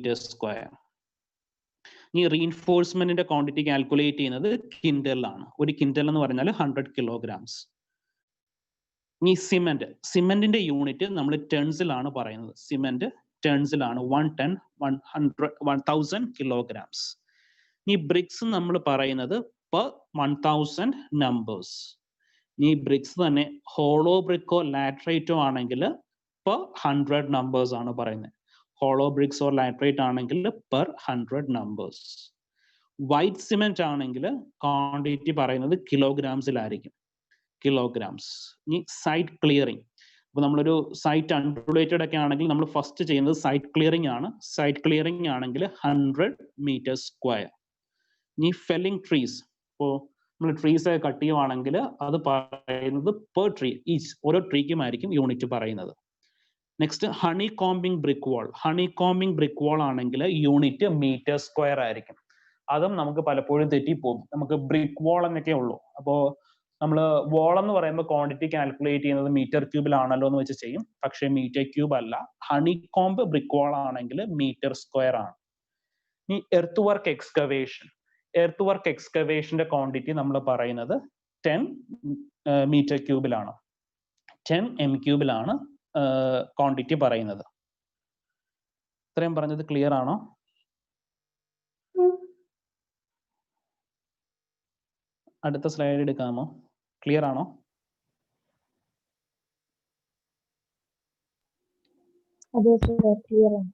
ഇനി റീഇൻഫോഴ്സ്മെന്റിന്റെ quantity calculate ചെയ്യുന്നത് കിൻഡലിലാണ്. ഒരു കിൻഡൽ എന്ന് പറഞ്ഞാൽ 100 kilograms. ഇനി സിമെന്റിന്റെ യൂണിറ്റ് നമ്മൾ ടെൺസിലാണ് പറയുന്നത്. സിമെന്റ് ടെൺസിലാണ് 1 ton 1000 kilograms. ഇനി ബ്രിക്സ് നമ്മൾ പറയുന്നത് per 1000 numbers. ഈ ബ്രിക്സ് തന്നെ ഹോളോ ബ്രിക്കോ ലാറ്ററൈറ്റോ ആണെങ്കിൽ പെർ 100 നമ്പേഴ്സ് ആണ് പറയുന്നത്. ഹോളോ ബ്രിക്സ് ഓർ ലാറ്ററൈറ്റ് ആണെങ്കിൽ പെർ 100 നമ്പേഴ്സ്. വൈറ്റ് സിമെന്റ് ആണെങ്കിൽ ക്വാണ്ടിറ്റി പറയുന്നത് കിലോഗ്രാംസിലായിരിക്കും, കിലോഗ്രാംസ്. ഇനി സൈറ്റ് ക്ലിയറിംഗ്. അപ്പൊ നമ്മളൊരു സൈറ്റ് അൺറിലേറ്റഡ് ഒക്കെ ആണെങ്കിൽ നമ്മൾ ഫസ്റ്റ് ചെയ്യുന്നത് സൈറ്റ് ക്ലിയറിംഗ് ആണ്. സൈറ്റ് ക്ലിയറിംഗ് ആണെങ്കിൽ 100 മീറ്റർ സ്ക്വയർ. ഇനി ഫെല്ലിംഗ് ട്രീസ്, ഇപ്പോൾ നമ്മൾ ട്രീസ് ഒക്കെ കട്ട് ചെയ്യുവാണെങ്കിൽ അത് പറയുന്നത് പെർ ട്രീ, ഈച്ച് ഓരോ ട്രീക്കുമായിരിക്കും യൂണിറ്റ് പറയുന്നത്. നെക്സ്റ്റ് ഹണി കോമ്പിംഗ് ബ്രിക്ക് വാൾ. ഹണി കോമ്പിംഗ് ബ്രിക്ക് വാൾ ആണെങ്കിൽ യൂണിറ്റ് മീറ്റർ സ്ക്വയർ ആയിരിക്കും. അതും നമുക്ക് പലപ്പോഴും തെറ്റിപ്പോകും. നമുക്ക് ബ്രിക്ക് വാൾ എന്നൊക്കെ ഉള്ളൂ. അപ്പോൾ നമ്മൾ വാൾ എന്ന് പറയുമ്പോൾ ക്വാണ്ടിറ്റി കാൽക്കുലേറ്റ് ചെയ്യുന്നത് മീറ്റർ ക്യൂബിലാണല്ലോ എന്ന് വെച്ച് ചെയ്യും. പക്ഷേ മീറ്റർ ക്യൂബ് അല്ല. ഹണി കോംബ് ബ്രിക്ക് വാൾ ആണെങ്കിൽ മീറ്റർ സ്ക്വയർ ആണ്. ഇനി earth work excavation. Earth work എക്സ്കവേഷന്റെ ക്വാണ്ടിറ്റി നമ്മൾ പറയുന്നത് 10 മീറ്റർ ക്യൂബിലാണ്, 10 എം ക്യൂബിലാണ് ക്വാണ്ടിറ്റി പറയുന്നത്. ഇത്രയും പറഞ്ഞത് ക്ലിയർ ആണോ? അടുത്ത സ്ലൈഡ് എടുക്കാമോ? ക്ലിയർ ആണോ? അതെ സർ, ക്ലിയർ ആണ്.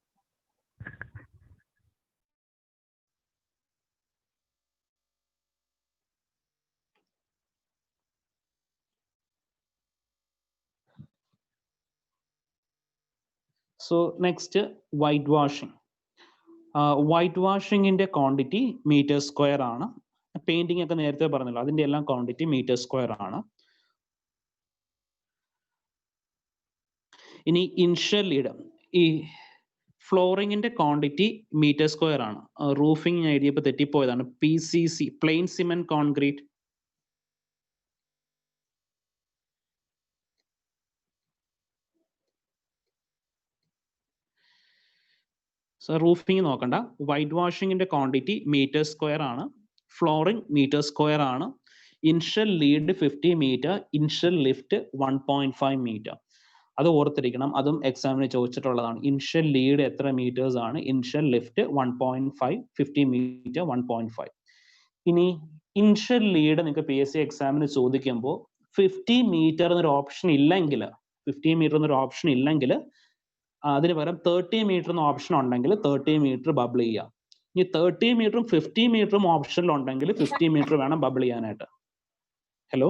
So next white washing. White വാഷിങ്ങിന്റെ ക്വാണ്ടിറ്റി മീറ്റർ സ്ക്വയർ ആണ്. പെയിന്റിംഗ് ഒക്കെ നേരത്തെ പറഞ്ഞല്ലോ, അതിന്റെ എല്ലാം ക്വാണ്ടിറ്റി മീറ്റർ സ്ക്വയർ ആണ്. ഇനി ഇൻഷ്യൽ ലീഡ്, ഈ ഫ്ലോറിങ്ങിന്റെ ക്വാണ്ടിറ്റി മീറ്റർ സ്ക്വയർ ആണ്. റൂഫിംഗ് എഴുതിയപ്പോൾ തെറ്റിപ്പോയതാണ്. PCC, plain cement concrete. So roofing നോക്കണ്ട. വൈറ്റ് വാഷിങ്ങിന്റെ ക്വാണ്ടിറ്റി മീറ്റർ സ്ക്വയർ ആണ്. ഫ്ലോറിംഗ് മീറ്റർ സ്ക്വയർ ആണ്. Initial lead 50 meter, initial lift 1.5 meter. അത് ഓർത്തിരിക്കണം, അതും എക്സാമിന് ചോദിച്ചിട്ടുള്ളതാണ്. ഇൻഷ്യൽ ലീഡ് എത്ര മീറ്റേഴ്സ് ആണ്, ഇൻഷ്യൽ ലിഫ്റ്റ് 1.5, 50 മീറ്റർ 1.5. ഇനി ഇൻഷ്യൽ ലീഡ് നിങ്ങൾക്ക് PSC എക്സാമിന് ചോദിക്കുമ്പോൾ 50 മീറ്റർ എന്നൊരു ഓപ്ഷൻ ഇല്ലെങ്കിൽ, 50 മീറ്റർ എന്നൊരു ഓപ്ഷൻ ഇല്ലെങ്കിൽ അതിന് പകരം 30 മീറ്റർ എന്ന ഓപ്ഷൻ ഉണ്ടെങ്കിൽ 30 മീറ്റർ ബബിൾ ചെയ്യുക. ഇനി 30 മീറ്ററും 50 മീറ്ററും ഓപ്ഷനിൽ ഉണ്ടെങ്കിൽ 50 മീറ്റർ വേണം ബബിൾ ചെയ്യാനായിട്ട്. ഹലോ,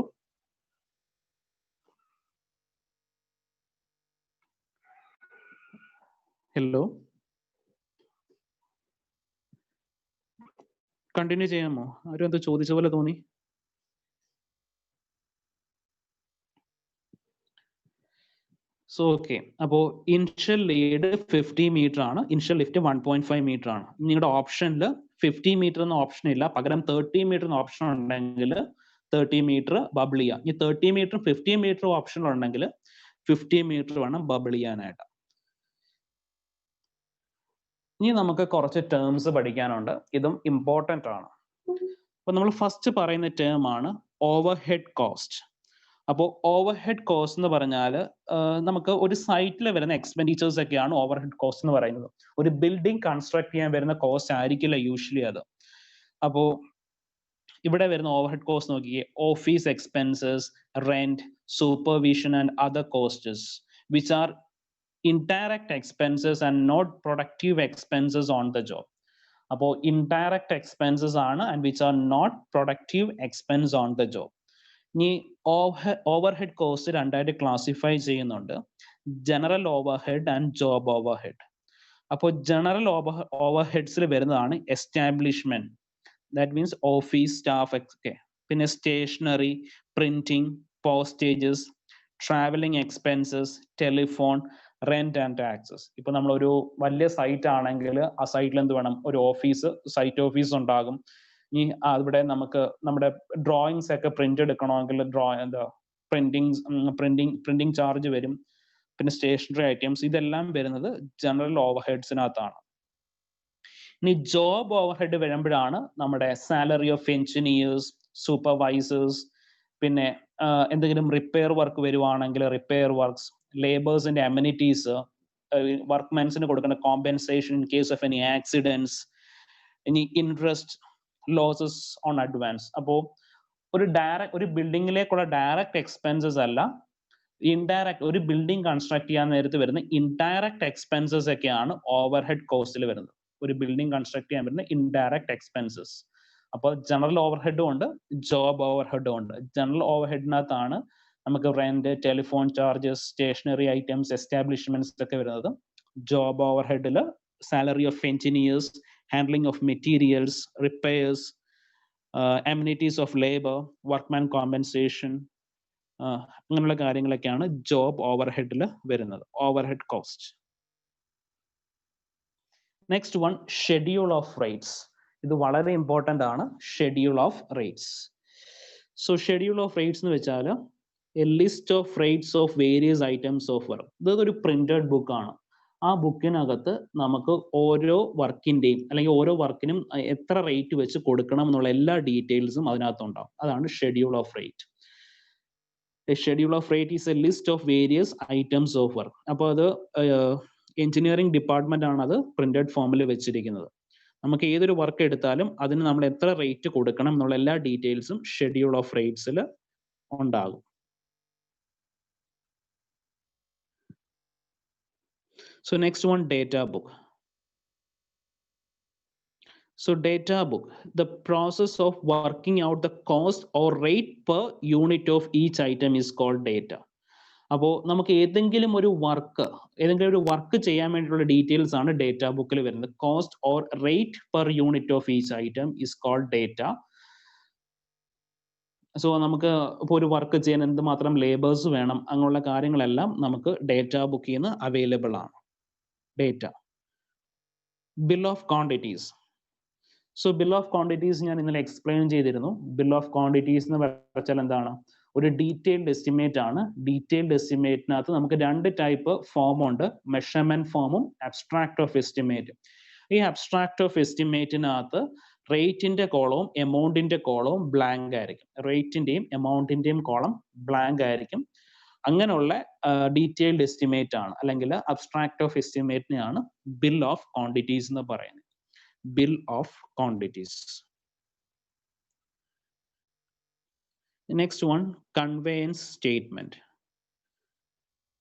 ഹലോ, കണ്ടിന്യൂ ചെയ്യാമോ? ആരും എന്തോ ചോദിച്ച പോലെ തോന്നി. സോ ഓക്കെ, അപ്പോൾ ഇൻഷ്യൽ ലീഡ് 50 മീറ്റർ ആണ്, ഇൻഷ്യൽ ലിഫ്റ്റ് 1.5 മീറ്റർ ആണ്. നിങ്ങളുടെ ഓപ്ഷനിൽ 50 മീറ്റർ എന്ന ഓപ്ഷൻ ഇല്ല, പകരം 30 മീറ്റർ എന്ന ഓപ്ഷൻ ഉണ്ടെങ്കിൽ 30 മീറ്റർ ബബിൾ ചെയ്യാം. ഈ 30 മീറ്ററും 50 മീറ്ററും ഓപ്ഷൻ ഉണ്ടെങ്കിൽ 50 മീറ്റർ വേണം ബബിൾ ചെയ്യാനായിട്ട്. ഇനി നമുക്ക് കുറച്ച് ടേംസ് പഠിക്കാനുണ്ട്, ഇതും ഇമ്പോർട്ടൻ്റ് ആണ്. അപ്പൊ നമ്മൾ ഫസ്റ്റ് പറയുന്ന ടേം ആണ് ഓവർ ഹെഡ് കോസ്റ്റ്. അപ്പോൾ ഓവർ ഹെഡ് കോസ്റ്റ് എന്ന് പറഞ്ഞാൽ നമുക്ക് ഒരു സൈറ്റിൽ വരുന്ന എക്സ്പെൻഡിച്ചേഴ്സ് ഒക്കെയാണ് ഓവർ ഹെഡ് കോസ്റ്റ് എന്ന് പറയുന്നത്. ഒരു ബിൽഡിംഗ് കൺസ്ട്രക്ട് ചെയ്യാൻ വരുന്ന കോസ്റ്റ് ആയിരിക്കില്ല യൂഷ്വലി അത്. അപ്പോൾ ഇവിടെ വരുന്ന ഓവർ ഹെഡ് കോസ്റ്റ് നോക്കിയേ, office expenses, rent, supervision and other costs which are indirect expenses and not productive expenses on the job. അപ്പോൾ indirect expenses ആണ് and which are not productive expense on the job. ഇനി overhead cost രണ്ടായിട്ട് classify ചെയ്യുന്നുണ്ട്, general overhead and job overhead. അപ്പോൾ general ഓവർഹെഡ്സിൽ വരുന്നതാണ് establishment, that means office staff ഒക്കെ, പിന്നെ stationery, printing, postages, travelling expenses, telephone, rent and taxes. ഇപ്പൊ നമ്മൾ ഒരു വലിയ സൈറ്റ് ആണെങ്കിൽ ആ സൈറ്റിൽ എന്ത് വേണം, ഒരു ഓഫീസ്, സൈറ്റ് ഓഫീസ് ഉണ്ടാകും. ഇനി അവിടെ നമുക്ക് നമ്മുടെ ഡ്രോയിങ്സ് ഒക്കെ പ്രിന്റ് എടുക്കണമെങ്കിൽ പ്രിന്റിംഗ് ചാർജ് വരും. പിന്നെ സ്റ്റേഷനറി ഐറ്റംസ്, ഇതെല്ലാം വരുന്നത് ജനറൽ ഓവർഹെഡ്സിനകത്താണ്. ഇനി ജോബ് ഓവർഹെഡ് വരുമ്പോഴാണ് നമ്മുടെ സാലറി ഓഫ് എഞ്ചിനീയേഴ്സ്, സൂപ്പർവൈസേഴ്സ്, പിന്നെ എന്തെങ്കിലും റിപ്പയർ വർക്ക് വരുവാണെങ്കിൽ റിപ്പയർ വർക്ക്സ്, ലേബേഴ്സിന്റെ അമ്യൂണിറ്റീസ്, വർക്ക്മെൻസിന് കൊടുക്കുന്ന compensation in case of any accidents, ഇനി ഇൻട്രസ്റ്റ്, ലോസസ് ഓൺ അഡ്വാൻസ്. അപ്പോൾ ഒരു ബിൽഡിങ്ങിലേക്കുള്ള ഡയറക്റ്റ് എക്സ്പെൻസസ് അല്ല, ഇൻഡയറക്റ്റ് ഒരു ബിൽഡിംഗ് കൺസ്ട്രക്ട് ചെയ്യാൻ നേരത്ത് വരുന്ന ഇൻഡയറക്റ്റ് എക്സ്പെൻസസ് ഒക്കെയാണ് ഓവർ ഹെഡ് കോസ്റ്റിൽ വരുന്നത്. ഒരു ബിൽഡിംഗ് കൺസ്ട്രക്ട് ചെയ്യാൻ വരുന്ന ഇൻഡയറക്റ്റ് എക്സ്പെൻസസ്. അപ്പോൾ ജനറൽ ഓവർ ഹെഡും ഉണ്ട്, ജോബ് ഓവർ ഹെഡും ഉണ്ട്. ജനറൽ ഓവർ ഹെഡിനകത്താണ് നമുക്ക് rent, telephone charges, stationery items, establishments ഒക്കെ വരുന്നത്. ജോബ് ഓവർ ഹെഡിൽ salary of engineers, handling of materials, repairs, amenities of labor, workman compensation, അങ്ങനെയുള്ള കാര്യങ്ങളൊക്കെയാണ് ജോബ് ഓവർ ഹെഡിൽ വരുന്നത്, over head cost. Next one, schedule of rates. ഇത് വളരെ ഇമ്പോർട്ടൻ്റ് ആണ്, schedule of rates. So schedule of rates എന്ന് വെച്ചാൽ A list of rates of various items of work. ഇതൊരു printed ബുക്കാണ്. ആ ബുക്കിനകത്ത് നമുക്ക് ഓരോ വർക്കിൻ്റെയും അല്ലെങ്കിൽ ഓരോ വർക്കിനും എത്ര റേറ്റ് വെച്ച് കൊടുക്കണം എന്നുള്ള എല്ലാ ഡീറ്റെയിൽസും അതിനകത്തുണ്ടാവും. അതാണ് schedule of rate. A schedule of rate is A list of various items of work. അപ്പോൾ അത് എഞ്ചിനീയറിംഗ് ഡിപ്പാർട്ട്മെന്റ് ആണ് അത് പ്രിന്റഡ് ഫോമിൽ വെച്ചിരിക്കുന്നത്. നമുക്ക് ഏതൊരു വർക്ക് എടുത്താലും അതിന് നമ്മൾ എത്ര റേറ്റ് കൊടുക്കണം എന്നുള്ള എല്ലാ ഡീറ്റെയിൽസും ഷെഡ്യൂൾ ഓഫ് റേറ്റ്സിൽ ഉണ്ടാകും. So next one, data book. So data book, the process of working out the cost or rate per unit of each item is called data. അപ്പോൾ നമുക്ക് ഏതെങ്കിലും ഒരു വർക്ക് ചെയ്യാൻ വേണ്ടിയിട്ടുള്ള ഡീറ്റെയിൽസ് ആണ് ഡേറ്റ ബുക്കിൽ വരുന്നത്. Cost or rate per unit of each item is called data. So നമുക്ക് ഇപ്പോൾ ഒരു വർക്ക് ചെയ്യാൻ എന്തുമാത്രം ലേബേഴ്സ് വേണം, അങ്ങനെയുള്ള കാര്യങ്ങളെല്ലാം നമുക്ക് ഡേറ്റ ബുക്കിൽ നിന്ന് അവൈലബിൾ ആണ്. Data. Bill of quantities. So bill of quantities ഞാൻ ഇന്നലെ എക്സ്പ്ലെയിൻ ചെയ്തിരുന്നു. ബിൽ ഓഫ് ക്വാണ്ടിറ്റീസ് എന്ന് വെച്ചാൽ എന്താണ്? ഒരു ഡീറ്റെയിൽഡ് എസ്റ്റിമേറ്റ് ആണ്. ഡീറ്റെയിൽഡ് എസ്റ്റിമേറ്റിനകത്ത് നമുക്ക് രണ്ട് ടൈപ്പ് ഫോം ഉണ്ട്, മെഷർമെന്റ് ഫോമും അബ്സ്ട്രാക്ട് ഓഫ് എസ്റ്റിമേറ്റ്. ഈ അബ്സ്ട്രാക്ട് ഓഫ് എസ്റ്റിമേറ്റിനകത്ത് റേറ്റിന്റെ കോളവും എമൗണ്ടിന്റെ കോളവും ബ്ലാങ്ക് ആയിരിക്കും. റേറ്റിന്റെയും എമൗണ്ടിന്റെയും കോളം ബ്ലാങ്ക് ആയിരിക്കും. അങ്ങനെയുള്ള ഡീറ്റെയിൽഡ് എസ്റ്റിമേറ്റ് ആണ്, അല്ലെങ്കിൽ അബ്സ്ട്രാക്ട് ഓഫ് എസ്റ്റിമേറ്റിനെയാണ് ബിൽ ഓഫ് ക്വാണ്ടിറ്റീസ് എന്ന് പറയുന്നത്. Bill of quantities. Next one, conveyance statement.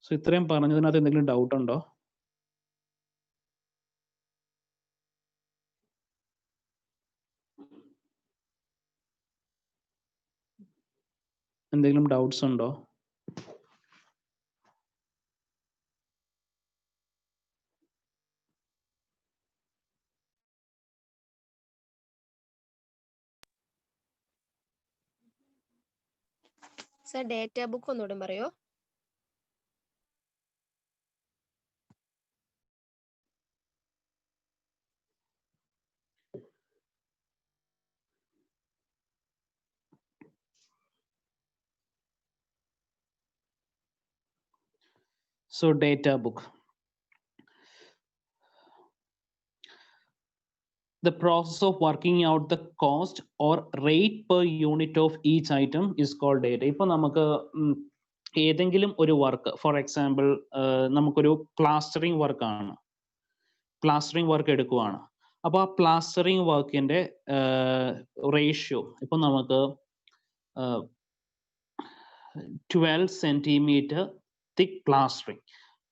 So ഇത്രയും പറഞ്ഞതിനകത്ത് എന്തെങ്കിലും ഡൗട്ട് ഉണ്ടോ? എന്തെങ്കിലും ഡൗട്ട്സ് ഉണ്ടോ? സർ ഡേറ്റ ബുക്ക് ഒന്നുകൂടെ പറയോ? So data book. The process of working out the cost or rate per unit of each item is called data. ഇപ്പോൾ നമുക്ക് ഏതെങ്കിലും ഒരു വർക്ക്, ഫോർ എക്സാമ്പിൾ നമുക്കൊരു പ്ലാസ്റ്ററിങ് വർക്കാണ്, പ്ലാസ്റ്ററിങ് വർക്ക് എടുക്കുവാണ്. അപ്പോൾ ആ പ്ലാസ്റ്ററിങ് വർക്കിന്റെ റേഷ്യോ ഇപ്പം നമുക്ക് 12 സെന്റിമീറ്റർ തിക്ക് പ്ലാസ്റ്ററിങ്,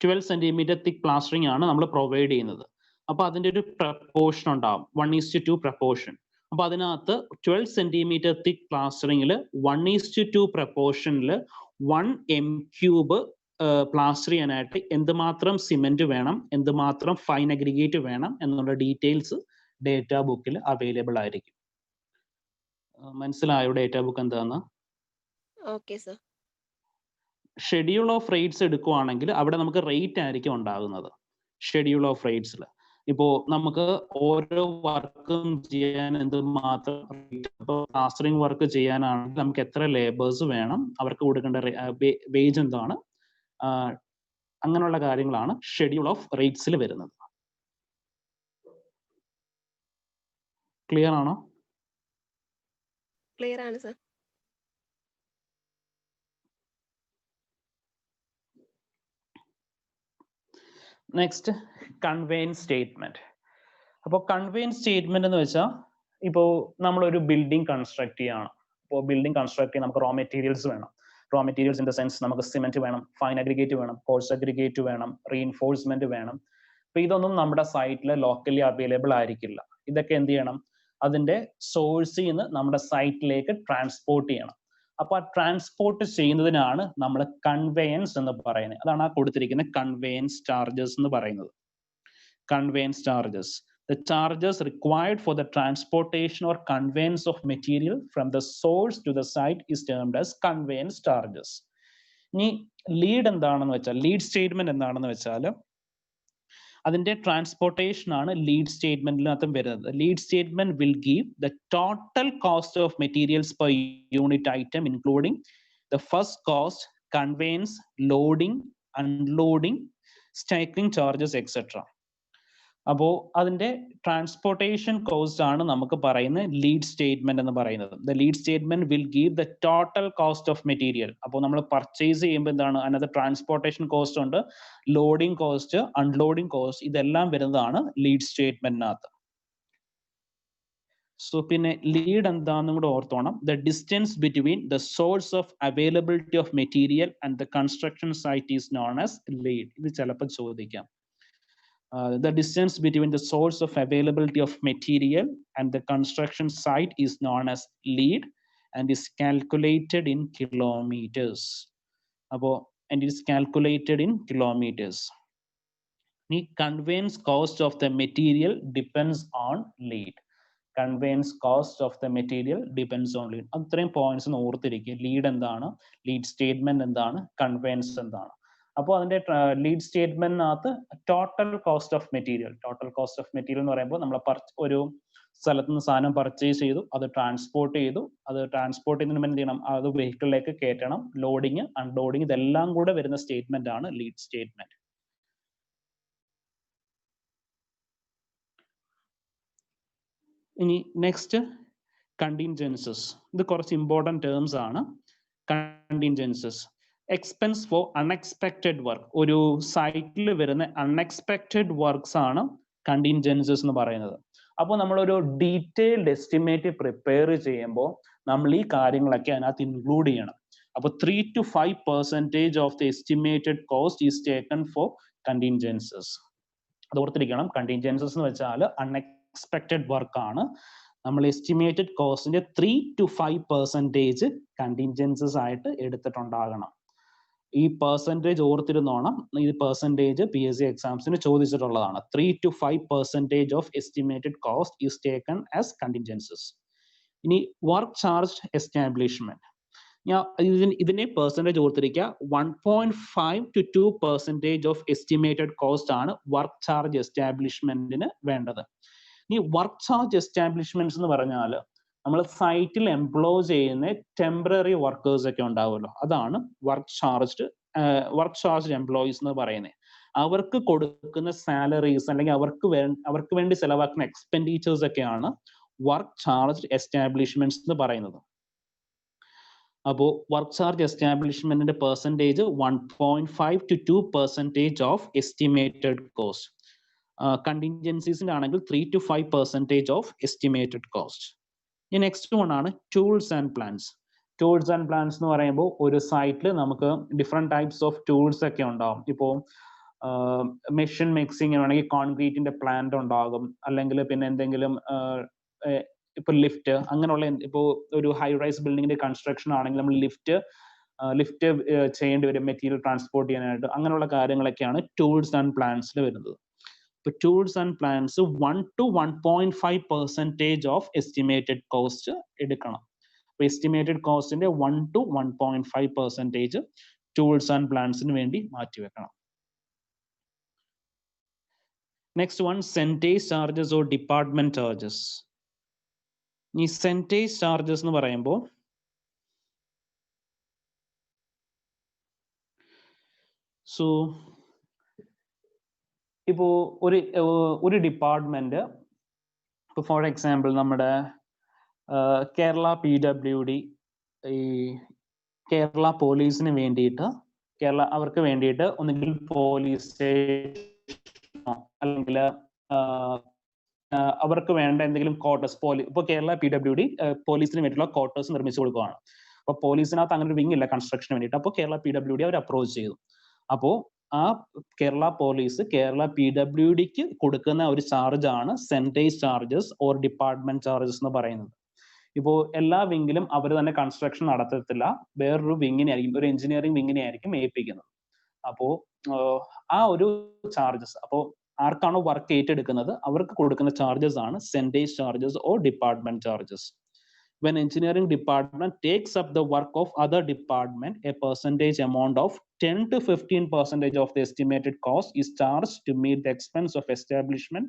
12 സെന്റിമീറ്റർ തിക്ക് പ്ലാസ്റ്ററിങ് ആണ് നമ്മൾ പ്രൊവൈഡ് ചെയ്യുന്നത്. അപ്പോൾ അതിൻ്റെ ഒരു പ്രപ്പോർഷൻ ഉണ്ടാവും, 1:2 പ്രപ്പോർഷൻ. അപ്പോൾ അതിനകത്ത് 12 സെന്റിമീറ്റർ തിക്ക് പ്ലാസ്റ്ററിങ്ങിൽ 1:2 പ്രപ്പോർഷനിൽ 1 m³ പ്ലാസ്റ്റർ ചെയ്യാനായിട്ട് എന്തുമാത്രം സിമെന്റ് വേണം, എന്തുമാത്രം ഫൈൻ അഗ്രിഗേറ്റ് വേണം എന്നുള്ള ഡീറ്റെയിൽസ് ഡേറ്റ ബുക്കിൽ അവൈലബിൾ ആയിരിക്കും. മനസ്സിലായോ ഡേറ്റ ബുക്ക് എന്താന്ന്? Okay sir. Schedule of rates എടുക്കുവാണെങ്കിൽ അവിടെ നമുക്ക് റേറ്റ് ആയിരിക്കും ഉണ്ടാകുന്നത്. ഷെഡ്യൂൾ ഓഫ് റേറ്റ്സിൽ ഇപ്പോൾ നമുക്ക് ഓരോ വർക്കും ചെയ്യാൻ എന്തുമാത്രം, ഇപ്പോൾ പ്ലാസ്റ്ററിങ് വർക്ക് ചെയ്യാനാണെങ്കിൽ നമുക്ക് എത്ര ലേബേഴ്സ് വേണം, അവർക്ക് കൊടുക്കേണ്ട വേജ് എന്താണ്, അങ്ങനെയുള്ള കാര്യങ്ങളാണ് ഷെഡ്യൂൾ ഓഫ് റേറ്റ്സിൽ വരുന്നത്. ക്ലിയർ ആണോ? ക്ലിയർ ആണ് സർ. Next, conveyance statement. അപ്പോൾ കൺവേയൻസ് സ്റ്റേറ്റ്മെന്റ് എന്ന് വെച്ചാൽ ഇപ്പോൾ നമ്മളൊരു ബിൽഡിംഗ് കൺസ്ട്രക്ട് ചെയ്യണം. ഇപ്പോൾ ബിൽഡിംഗ് കൺസ്ട്രക്ട് ചെയ്യാൻ നമുക്ക് റോ മെറ്റീരിയൽസ് വേണം. Raw materials in the sense നമുക്ക് സിമെന്റ് വേണം, ഫൈൻ അഗ്രിഗേറ്റ് വേണം, കോഴ്സ് അഗ്രിഗേറ്റ് വേണം, റീഇൻഫോഴ്സ്മെന്റ് വേണം. അപ്പൊ ഇതൊന്നും നമ്മുടെ സൈറ്റിൽ ലോക്കലി അവൈലബിൾ ആയിരിക്കില്ല. ഇതൊക്കെ എന്ത് ചെയ്യണം? അതിന്റെ സോഴ്സിൽ നിന്ന് നമ്മുടെ സൈറ്റിലേക്ക് ട്രാൻസ്പോർട്ട് ചെയ്യണം. അപ്പൊ ആ ട്രാൻസ്പോർട്ട് ചെയ്യുന്നതിനാണ് നമ്മൾ കൺവേയൻസ് എന്ന് പറയുന്നത്. അതാണ് ആ കൊടുത്തിരിക്കുന്ന കൺവേയൻസ് ചാർജസ് എന്ന് പറയുന്നത്. Conveyance charges. The charges required for the transportation or conveyance of material from the source to the site is termed as conveyance charges. ഇനി ലീഡ് എന്താണെന്ന് വെച്ചാൽ, ലീഡ് സ്റ്റേറ്റ്മെന്റ് എന്താണെന്ന് വെച്ചാൽ അതിന്റെ ട്രാൻസ്പോർട്ടേഷൻ ആണ് ലീഡ് സ്റ്റേറ്റ്മെന്റിനകത്തും വരുന്നത്. Lead statement will give the total cost of materials per unit item including the first cost, conveyance, loading, unloading, staking charges etcetera. അപ്പോൾ അതിന്റെ ട്രാൻസ്പോർട്ടേഷൻ കോസ്റ്റ് ആണ് നമുക്ക് പറയുന്ന ലീഡ് സ്റ്റേറ്റ്മെന്റ് എന്ന് പറയുന്നത്. The lead statement will give the total cost of material. അപ്പോൾ നമ്മൾ purchase ചെയ്യുമ്പോൾ എന്താണ് അതിനകത്ത് ട്രാൻസ്പോർട്ടേഷൻ കോസ്റ്റ് ഉണ്ട്, ലോഡിംഗ് കോസ്റ്റ്, അൺലോഡിംഗ് കോസ്റ്റ്, ഇതെല്ലാം വരുന്നതാണ് ലീഡ് സ്റ്റേറ്റ്മെന്റിനകത്ത്. സോ പിന്നെ ലീഡ് എന്താണെന്നും കൂടെ ഓർത്തോണം. The distance between the source of availability of material and the construction site is known as lead. ഇത് ചിലപ്പോൾ ചോദിക്കാം. The distance between the source of availability of material and the construction site is known as lead and is calculated in kilometers. And it is calculated in kilometers. The conveyance cost of the material depends on lead. Conveyance cost of the material depends on lead. അത്രയും points ഓർത്തിരിക്കുക. Lead എന്താണ്, lead statement എന്താണ്, conveyance എന്താണ്. അപ്പോൾ അതിന്റെ lead സ്റ്റേറ്റ്മെന്റിനകത്ത് total cost of material എന്ന് പറയുമ്പോൾ നമ്മൾ ഒരു സ്ഥലത്ത് നിന്ന് സാധനം പർച്ചേസ് ചെയ്തു, അത് ട്രാൻസ്പോർട്ട് ചെയ്തു, അത് ട്രാൻസ്പോർട്ട് ചെയ്യുന്നതിന് എന്ത് ചെയ്യണം, അത് വെഹിക്കിളിലേക്ക് കയറ്റണം, ലോഡിങ്, അൺലോഡിങ്, ഇതെല്ലാം കൂടെ വരുന്ന സ്റ്റേറ്റ്മെന്റ് ആണ് ലീഡ് സ്റ്റേറ്റ്മെന്റ്. ഇനി നെക്സ്റ്റ് കണ്ടിൻജൻസസ്. ഇത് കുറച്ച് ഇമ്പോർട്ടൻറ്റ് ടേംസ് ആണ്. കണ്ടിൻജൻസസ്, എക്സ്പെൻസ് ഫോർ അൺഎക്സ്പെക്റ്റഡ് വർക്ക്. ഒരു സൈറ്റിൽ വരുന്ന അൺഎക്സ്പെക്റ്റഡ് വർക്ക്സ് ആണ് കണ്ടിൻജൻസസ് എന്ന് പറയുന്നത്. അപ്പോൾ നമ്മളൊരു ഡീറ്റെയിൽഡ് എസ്റ്റിമേറ്റ് പ്രിപ്പയർ ചെയ്യുമ്പോൾ നമ്മൾ ഈ കാര്യങ്ങളൊക്കെ അതിനകത്ത് ഇൻക്ലൂഡ് ചെയ്യണം. അപ്പോൾ 3 to 5% of the estimated cost is taken for contingencies. അത് ഓർത്തിരിക്കണം. കണ്ടിൻജൻസസ് എന്ന് വെച്ചാൽ അൺഎക്സ്പെക്റ്റഡ് വർക്ക് ആണ്. നമ്മൾ എസ്റ്റിമേറ്റഡ് കോസ്റ്റിന്റെ 3 to 5% കണ്ടിൻജൻസസ് ആയിട്ട് എടുത്തിട്ടുണ്ടാകണം. ഈ പെർസെൻറ്റേജ് ഓർത്തിരുന്നോണം. ഈ പെർസെൻറ്റേജ് PSC എക്സാംസിന് ചോദിച്ചിട്ടുള്ളതാണ്. 3 to 5% of estimated cost is taken as contingencies. ഇനി വർക്ക് ചാർജ് എസ്റ്റാബ്ലിഷ്മെന്റ്, ഇതിനെ പെർസെൻറ്റേജ് ഓർത്തിരിക്കുക. 1.5 to 2% ഓഫ് എസ്റ്റിമേറ്റഡ് കോസ്റ്റ് ആണ് വർക്ക് ചാർജ് എസ്റ്റാബ്ലിഷ്മെന്റിന് വേണ്ടത്. ഈ വർക്ക് ചാർജ് എസ്റ്റാബ്ലിഷ്മെന്റ്സ് എന്ന് പറഞ്ഞാൽ നമ്മൾ സൈറ്റിൽ എംപ്ലോയ് ചെയ്യുന്ന ടെമ്പററി വർക്കേഴ്സ് ഒക്കെ ഉണ്ടാവുമല്ലോ, അതാണ് വർക്ക് ചാർജ് എംപ്ലോയീസ് എന്ന് പറയുന്നത്. അവർക്ക് കൊടുക്കുന്ന സാലറീസ് അല്ലെങ്കിൽ അവർക്ക് വേണ്ടി ചെലവാക്കുന്ന എക്സ്പെൻഡിച്ചേഴ്സ് ഒക്കെയാണ് വർക്ക് ചാർജ് എസ്റ്റാബ്ലിഷ്മെന്റ്സ് എന്ന് പറയുന്നത്. അപ്പോൾ വർക്ക് ചാർജ് എസ്റ്റാബ്ലിഷ്മെന്റിന്റെ percentage 1.5 to 2% of estimated cost. കണ്ടിൻജൻസീസിന്റെ ആണെങ്കിൽ 3 to 5% ഓഫ് എസ്റ്റിമേറ്റഡ് കോസ്റ്റ്. ഈ നെക്സ്റ്റ് വൺ ആണ് tools and plans. Tools and plans എന്ന് പറയുമ്പോൾ ഒരു സൈറ്റിൽ നമുക്ക് ഡിഫറെന്റ് ടൈപ്സ് ഓഫ് ടൂൾസ് ഒക്കെ ഉണ്ടാവും. ഇപ്പോൾ മെഷീൻ മിക്സിംഗ് ആണെങ്കിൽ കോൺക്രീറ്റിന്റെ പ്ലാന്റ് ഉണ്ടാകും, അല്ലെങ്കിൽ പിന്നെ എന്തെങ്കിലും ഇപ്പൊ ലിഫ്റ്റ് അങ്ങനെയുള്ള, ഇപ്പോൾ ഒരു ഹൈ റൈസ് ബിൽഡിങ്ങിന്റെ കൺസ്ട്രക്ഷൻ ആണെങ്കിൽ നമ്മൾ ലിഫ്റ്റ് ചെയ്യേണ്ടി വരും മെറ്റീരിയൽ ട്രാൻസ്പോർട്ട് ചെയ്യാനായിട്ട്. അങ്ങനെയുള്ള കാര്യങ്ങളൊക്കെയാണ് ടൂൾസ് ആൻഡ് പ്ലാൻസിൽ വരുന്നത്. ഇപ്പൊ tools and plans 1 to 1.5% of estimated cost എടുക്കണം. അപ്പൊ എസ്റ്റിമേറ്റഡ് കോസ്റ്റിന്റെ 1 to 1.5% ടൂൾസ് ആൻഡ് പ്ലാൻസിന് വേണ്ടി മാറ്റിവെക്കണം. Next one centage charges or department charges. ഈ സെന്റേജ് ചാർജസ് എന്ന് പറയുമ്പോൾ ഇപ്പോ ഒരു ഡിപ്പാർട്ട്മെന്റ്, ഇപ്പൊ ഫോർ എക്സാമ്പിൾ നമ്മുടെ കേരള PWD, ഈ കേരള പോലീസിന് വേണ്ടിയിട്ട് അവർക്ക് വേണ്ടിയിട്ട് ഒന്നുകിൽ പോലീസ് സ്റ്റേഷനോ അല്ലെങ്കിൽ അവർക്ക് വേണ്ട എന്തെങ്കിലും ക്വാർട്ടേഴ്സ് ഇപ്പോൾ കേരള PWD പോലീസിന് വേണ്ടിയിട്ടുള്ള ക്വാർട്ടേഴ്സ് നിർമ്മിച്ചു കൊടുക്കുകയാണ്. അപ്പോൾ പോലീസിനകത്ത് അങ്ങനെ ഒരു വിങ് ഇല്ല കൺസ്ട്രക്ഷന് വേണ്ടിയിട്ട്. അപ്പോൾ കേരള PWD അവർ അപ്രോച്ച് ചെയ്തു. അപ്പോൾ ആ കേരള പോലീസ് കേരള PWDക്ക് കൊടുക്കുന്ന ഒരു ചാർജ് ആണ് centage charges or department charges എന്ന് പറയുന്നത്. ഇപ്പോൾ എല്ലാ വിങ്ങിലും അവർ തന്നെ കൺസ്ട്രക്ഷൻ നടത്തത്തില്ല, വേറൊരു വിങ്ങിനെ ആയിരിക്കും, ഒരു എഞ്ചിനീയറിംഗ് വിങ്ങിനെ ആയിരിക്കും ഏൽപ്പിക്കുന്നത്. അപ്പോൾ ആ ഒരു ചാർജസ്, അപ്പോൾ ആർക്കാണോ വർക്ക് ഏറ്റെടുക്കുന്നത് അവർക്ക് കൊടുക്കുന്ന ചാർജസ് ആണ് centage charges or department charges. When engineering department takes up the work of other department, a percentage amount of 10 to 15% of the estimated cost is charged to meet the expense of establishment,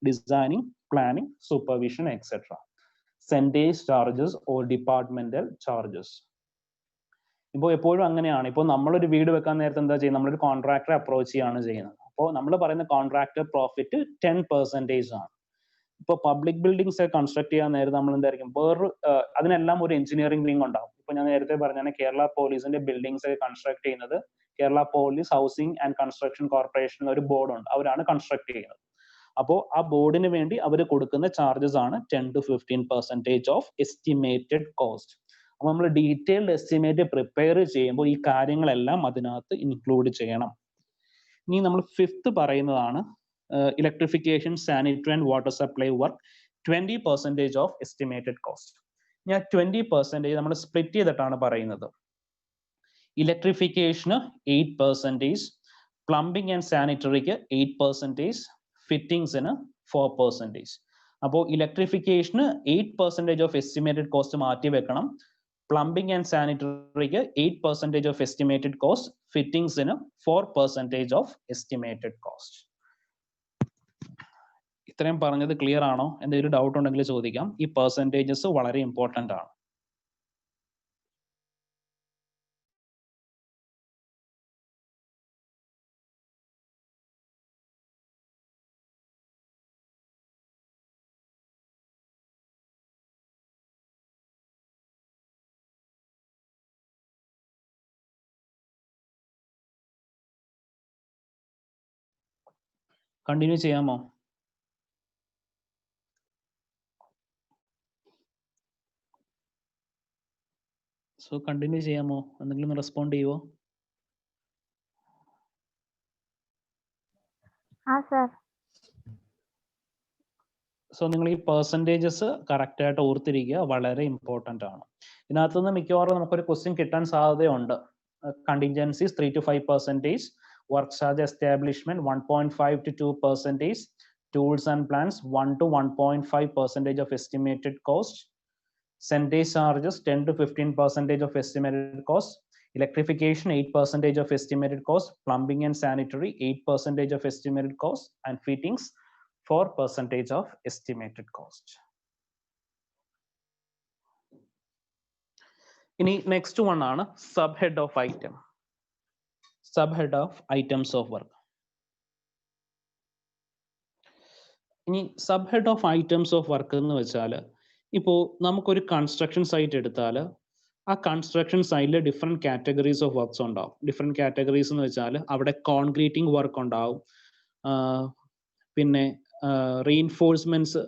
designing, planning, supervision, etc. Percentage charges or departmental charges. ഇപ്പോൾ എപ്പോഴും അങ്ങനെയാണ്. ഇപ്പോൾ നമ്മളൊരു വീട് വെക്കാൻ നേരത്തെ എന്താ ചെയ്യുന്നത്, നമ്മളൊരു കോൺട്രാക്ടറെ അപ്രോച്ച് ചെയ്യാണ് ചെയ്യുന്നത്. അപ്പോൾ നമ്മൾ പറയുന്ന കോൺട്രാക്ടർ പ്രോഫിറ്റ് 10% ആണ്. ഇപ്പോൾ പബ്ലിക് ബിൽഡിങ്സ് കൺസ്ട്രക്ട് ചെയ്യാൻ നേരത്തെ നമ്മൾ എന്തായിരിക്കും വേറൊരു അതിനെല്ലാം ഒരു എഞ്ചിനീയറിംഗ് വിങ് ഉണ്ടാവും. ഇപ്പോൾ ഞാൻ നേരത്തെ പറഞ്ഞാൽ കേരള പോലീസിന്റെ ബിൽഡിങ്സ് കൺസ്ട്രക്ട് ചെയ്യുന്നത് Kerala police housing and construction corporation ഒരു ബോർഡ് ഉണ്ട്, അവരാണ് കൺസ്ട്രക്ട് ചെയ്യുന്നത്. അപ്പോൾ ആ ബോർഡിന് വേണ്ടി അവർ കൊടുക്കുന്ന ചാർജസ് ആണ് 10 to 15% ഓഫ് എസ്റ്റിമേറ്റഡ് കോസ്റ്റ്. അപ്പോൾ നമ്മൾ ഡീറ്റെയിൽഡ് എസ്റ്റിമേറ്റ് പ്രിപ്പയർ ചെയ്യുമ്പോൾ ഈ കാര്യങ്ങളെല്ലാം അതിനകത്ത് ഇൻക്ലൂഡ് ചെയ്യണം. ഇനി നമ്മൾ 5th പറയുന്നതാണ് electrification, sanitary and water supply work 20% of estimated cost. ഞാൻ 20% നമ്മൾ സ്പ്ലിറ്റ് ചെയ്തിട്ടാണ് പറയുന്നത്. ഇലക്ട്രിഫിക്കേഷന് 8%, പ്ലംബിംഗ് ആൻഡ് സാനിറ്ററിക്ക് 8%, ഫിറ്റിംഗ്സിന് 4%. അപ്പോൾ ഇലക്ട്രിഫിക്കേഷന് 8% ഓഫ് എസ്റ്റിമേറ്റഡ് കോസ്റ്റ് മാറ്റി വെക്കണം. പ്ലംബിംഗ് ആൻഡ് സാനിറ്ററിക്ക് 8% ഓഫ് എസ്റ്റിമേറ്റഡ് കോസ്റ്റ്, ഫിറ്റിംഗ്സിന് 4% ഓഫ് എസ്റ്റിമേറ്റഡ് കോസ്റ്റ്. ഇത്രയും പറഞ്ഞത് ക്ലിയർ ആണോ? എന്തെങ്കിലും ഡൗട്ട് ഉണ്ടെങ്കിൽ ചോദിക്കാം. ഈ പെർസെൻറ്റേജസ് വളരെ ഇമ്പോർട്ടൻ്റ് ആണ്. കണ്ടിന്യൂ ചെയ്യാമോ? സോ കണ്ടിന്യൂ ചെയ്യാമോ? എന്തെങ്കിലും റെസ്പോണ്ട് ചെയ്യുമോ? സോ നിങ്ങൾ ഈ പെർസെൻറ്റേജസ് കറക്റ്റ് ആയിട്ട് ഓർത്തിരിക്കുക, വളരെ ഇമ്പോർട്ടൻ്റ് ആണ്. ഇതിനകത്തുനിന്ന് മിക്കവാറും നമുക്കൊരു ക്വസ്റ്റ്യൻ കിട്ടാൻ സാധ്യതയുണ്ട്. Contingencies 3 to 5%, work charge establishment 1.5 to 2%, tools and plans 1 to 1.5% of estimated cost, percentage charges 10 to 15% of estimated cost, electrification 8% of estimated cost, plumbing and sanitary 8% of estimated cost, and fittings 4% of estimated cost. ഇനി next one ആണ് sub head of item. Sub head of items of work. ഇനി sub head of items of work എന്ന് വെച്ചാൽ, ഇപ്പോൾ നമുക്കൊരു construction site എടുത്താൽ ആ construction സൈറ്റിൽ ഡിഫറെൻറ്റ് കാറ്റഗറീസ് ഓഫ് വർക്ക്സ് ഉണ്ടാവും. ഡിഫറെൻറ്റ് കാറ്റഗറീസ് എന്ന് വെച്ചാൽ അവിടെ കോൺക്രീറ്റിംഗ് വർക്ക് ഉണ്ടാവും, പിന്നെ റീഇൻഫോഴ്സ്മെന്റ്സ്,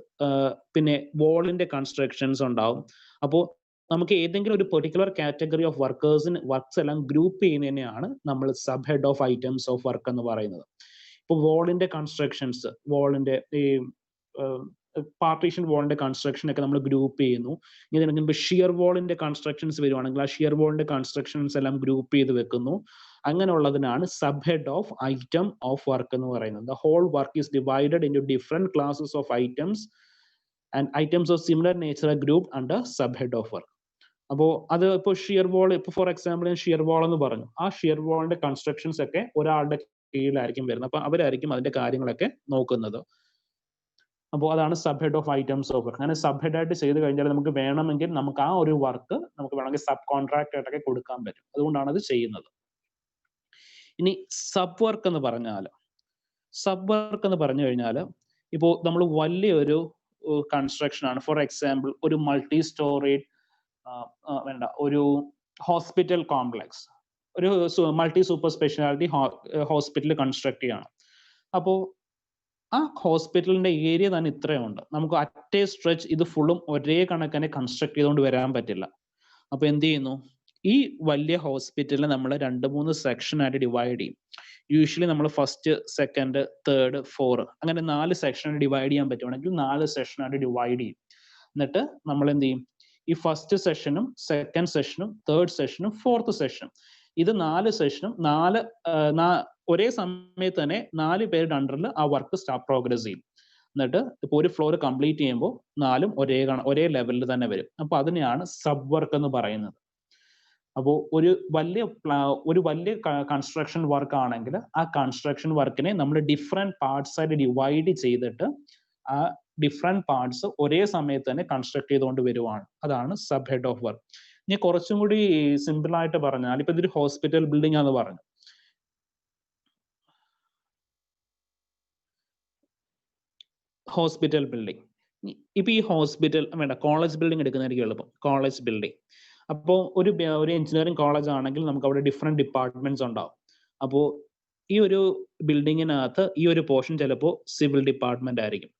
പിന്നെ വോളിന്റെ കൺസ്ട്രക്ഷൻസ് ഉണ്ടാവും. അപ്പോൾ നമുക്ക് ഏതെങ്കിലും ഒരു പെർട്ടിക്കുലർ കാറ്റഗറി ഓഫ് വർക്ക്സ് എല്ലാം ഗ്രൂപ്പ് ചെയ്യുന്നതിനെയാണ് നമ്മൾ sub head of items of work എന്ന് പറയുന്നത്. ഇപ്പോൾ വോളിന്റെ കൺസ്ട്രക്ഷൻസ്, വോളിന്റെ ഈ പാർട്ടീഷൻ വോളിന്റെ കൺസ്ട്രക്ഷൻ ഒക്കെ നമ്മൾ ഗ്രൂപ്പ് ചെയ്യുന്നു. ഇനി ഷിയർ വോളിന്റെ കൺസ്ട്രക്ഷൻസ് വരുവാണെങ്കിൽ ആ ഷിയർ വോളിന്റെ കൺസ്ട്രക്ഷൻസ് എല്ലാം ഗ്രൂപ്പ് ചെയ്ത് വെക്കുന്നു. അങ്ങനെയുള്ളതിനാണ് sub head of item of work എന്ന് പറയുന്നത്. The whole work is divided into different classes of items and items of similar nature are grouped under sub head of work. അപ്പോൾ അത് ഇപ്പോൾ shear wall, ഇപ്പോൾ for example ഞാൻ shear wall എന്ന് പറഞ്ഞു, ആ ഷിയർ വോളിന്റെ കൺസ്ട്രക്ഷൻസ് ഒക്കെ ഒരാളുടെ കീഴിലായിരിക്കും വരുന്നത്. അപ്പൊ അവരായിരിക്കും അതിന്റെ കാര്യങ്ങളൊക്കെ നോക്കുന്നത്. അപ്പോൾ അതാണ് sub head of items of work. അങ്ങനെ സബ് ഹെഡ് ആയിട്ട് ചെയ്ത് കഴിഞ്ഞാൽ നമുക്ക് വേണമെങ്കിൽ നമുക്ക് ആ ഒരു വർക്ക് നമുക്ക് വേണമെങ്കിൽ സബ് കോൺട്രാക്ട് ആയിട്ടൊക്കെ കൊടുക്കാൻ പറ്റും. അതുകൊണ്ടാണ് അത് ചെയ്യുന്നത്. ഇനി സബ് വർക്ക് എന്ന് പറഞ്ഞാൽ, സബ് വർക്ക് എന്ന് പറഞ്ഞു കഴിഞ്ഞാൽ ഇപ്പോൾ നമ്മൾ വലിയൊരു കൺസ്ട്രക്ഷൻ ആണ്. ഫോർ എക്സാമ്പിൾ ഒരു മൾട്ടി സ്റ്റോറേഡ് ഒരു ഹോസ്പിറ്റൽ കോംപ്ലക്സ്, ഒരു multi super speciality hospital construct ചെയ്യണം. അപ്പോൾ ആ ഹോസ്പിറ്റലിന്റെ ഏരിയ തന്നെ ഇത്രയുണ്ട്. നമുക്ക് അറ്റ് എ സ്ട്രെച്ച് ഇത് ഫുള്ളും ഒരേ കണക്കിനെ കൺസ്ട്രക്ട് ചെയ്തുകൊണ്ട് വരാൻ പറ്റില്ല. അപ്പൊ എന്ത് ചെയ്യുന്നു, ഈ വലിയ ഹോസ്പിറ്റലിനെ നമ്മൾ 2-3 സെക്ഷനായിട്ട് ഡിവൈഡ് ചെയ്യും. യൂഷ്വലി നമ്മൾ ഫസ്റ്റ്, സെക്കൻഡ്, തേർഡ്, 4 അങ്ങനെ 4 സെക്ഷനായിട്ട് ഡിവൈഡ് ചെയ്യാൻ പറ്റുവാണെങ്കിൽ 4 സെഷനായിട്ട് ഡിവൈഡ് ചെയ്യും. എന്നിട്ട് നമ്മൾ എന്ത് ചെയ്യും, ഈ ഫസ്റ്റ് സെഷനും സെക്കൻഡ് സെഷനും തേർഡ് സെഷനും ഫോർത്ത് സെഷനും ഇത് 4 സെഷനും ഒരേ സമയത്ത് തന്നെ 4 പേരുടെ അണ്ടറിൽ ആ വർക്ക് പ്രോഗ്രസ് ചെയ്യും. എന്നിട്ട് ഇപ്പൊ ഒരു ഫ്ലോർ കംപ്ലീറ്റ് ചെയ്യുമ്പോൾ 4ഉം ഒരേ ലെവലിൽ തന്നെ വരും. അപ്പൊ അതിനെയാണ് സബ് വർക്ക് എന്ന് പറയുന്നത്. അപ്പോൾ ഒരു വലിയ കൺസ്ട്രക്ഷൻ വർക്ക് ആണെങ്കിൽ ആ കൺസ്ട്രക്ഷൻ വർക്കിനെ നമ്മൾ ഡിഫറെന്റ് പാർട്സ് ആയിട്ട് ഡിവൈഡ് ചെയ്തിട്ട് ആ ഡിഫറെന്റ് പാർട്സ് ഒരേ സമയത്ത് തന്നെ കൺസ്ട്രക്ട് ചെയ്തുകൊണ്ട് വരുവാണ്. അതാണ് സബ് ഹെഡ് ഓഫ് വർക്ക്. ഇനി കുറച്ചും കൂടി സിമ്പിൾ ആയിട്ട് പറഞ്ഞാൽ, ഇപ്പൊ ഇതൊരു ഹോസ്പിറ്റൽ ബിൽഡിംഗ് ആണെന്ന് പറഞ്ഞു. ഹോസ്പിറ്റൽ ബിൽഡിംഗ്, ഇപ്പൊ ഈ ഹോസ്പിറ്റൽ വേണ്ട, കോളേജ് ബിൽഡിംഗ് എടുക്കുന്നതായിരിക്കും എളുപ്പം. കോളേജ് ബിൽഡിംഗ്, അപ്പോൾ ഒരു എഞ്ചിനീയറിംഗ് കോളേജ് ആണെങ്കിൽ നമുക്ക് അവിടെ ഡിഫറെന്റ് ഡിപ്പാർട്ട്മെന്റ്സ് ഉണ്ടാവും. അപ്പോൾ ഈ ഒരു ബിൽഡിങ്ങിനകത്ത് ഈ ഒരു പോർഷൻ ചിലപ്പോൾ സിവിൽ ഡിപ്പാർട്ട്മെന്റ് ആയിരിക്കും,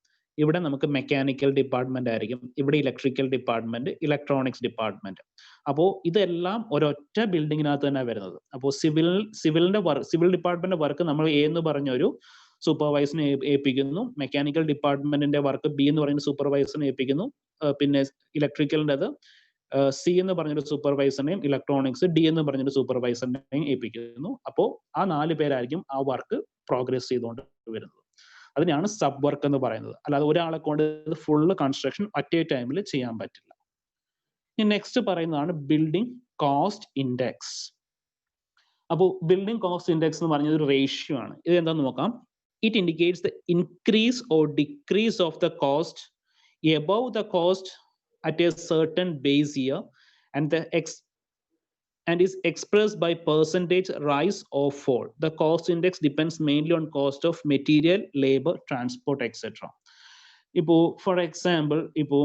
ഇവിടെ നമുക്ക് മെക്കാനിക്കൽ ഡിപ്പാർട്ട്മെന്റ് ആയിരിക്കും, ഇവിടെ ഇലക്ട്രിക്കൽ ഡിപ്പാർട്ട്മെന്റ്, ഇലക്ട്രോണിക്സ് ഡിപ്പാർട്ട്മെന്റ്. അപ്പോൾ ഇതെല്ലാം ഒരൊറ്റ ബിൽഡിങ്ങിനകത്ത് തന്നെ വരുന്നത്. അപ്പോൾ സിവിൽ ഡിപ്പാർട്ട്മെന്റ് വർക്ക് നമ്മൾ എ എന്ന് പറഞ്ഞ ഒരു സൂപ്പർവൈസറിനെ ഏൽപ്പിക്കുന്നു, മെക്കാനിക്കൽ ഡിപ്പാർട്ട്മെന്റിന്റെ വർക്ക് ബി എന്ന് പറയുന്ന സൂപ്പർവൈസറിനെ ഏൽപ്പിക്കുന്നു, പിന്നെ ഇലക്ട്രിക്കലിൻ്റെ സി എന്ന് പറഞ്ഞൊരു സൂപ്പർവൈസറിനെയും ഇലക്ട്രോണിക്സ് ഡി എന്ന് പറഞ്ഞൊരു സൂപ്പർവൈസറിനെയും ഏൽപ്പിക്കുന്നു. അപ്പോൾ ആ 4 പേരായിരിക്കും ആ വർക്ക് പ്രോഗ്രസ് ചെയ്തുകൊണ്ട് വരുന്നത്. അതിനെയാണ് സബ് വർക്ക് എന്ന് പറയുന്നത്. അല്ലാതെ ഒരാളെ കൊണ്ട് ഫുള്ള് കൺസ്ട്രക്ഷൻ അറ്റ് എ ടൈമിൽ ചെയ്യാൻ പറ്റില്ല. ഇനി നെക്സ്റ്റ് പറയുന്നതാണ് ബിൽഡിംഗ് കോസ്റ്റ് ഇൻഡെക്സ്. അപ്പോൾ ബിൽഡിംഗ് കോസ്റ്റ് ഇൻഡെക്സ് എന്ന് പറഞ്ഞത് ഒരു റേഷ്യോ ആണ്. ഇത് എന്താണെന്ന് നോക്കാം. It indicates the increase or decrease of the cost above the cost at a certain base year and is expressed by percentage rise or fall. The cost index depends mainly on cost of material, labor, transport, etc. ഇപ്പോൾ for example ഇപ്പോൾ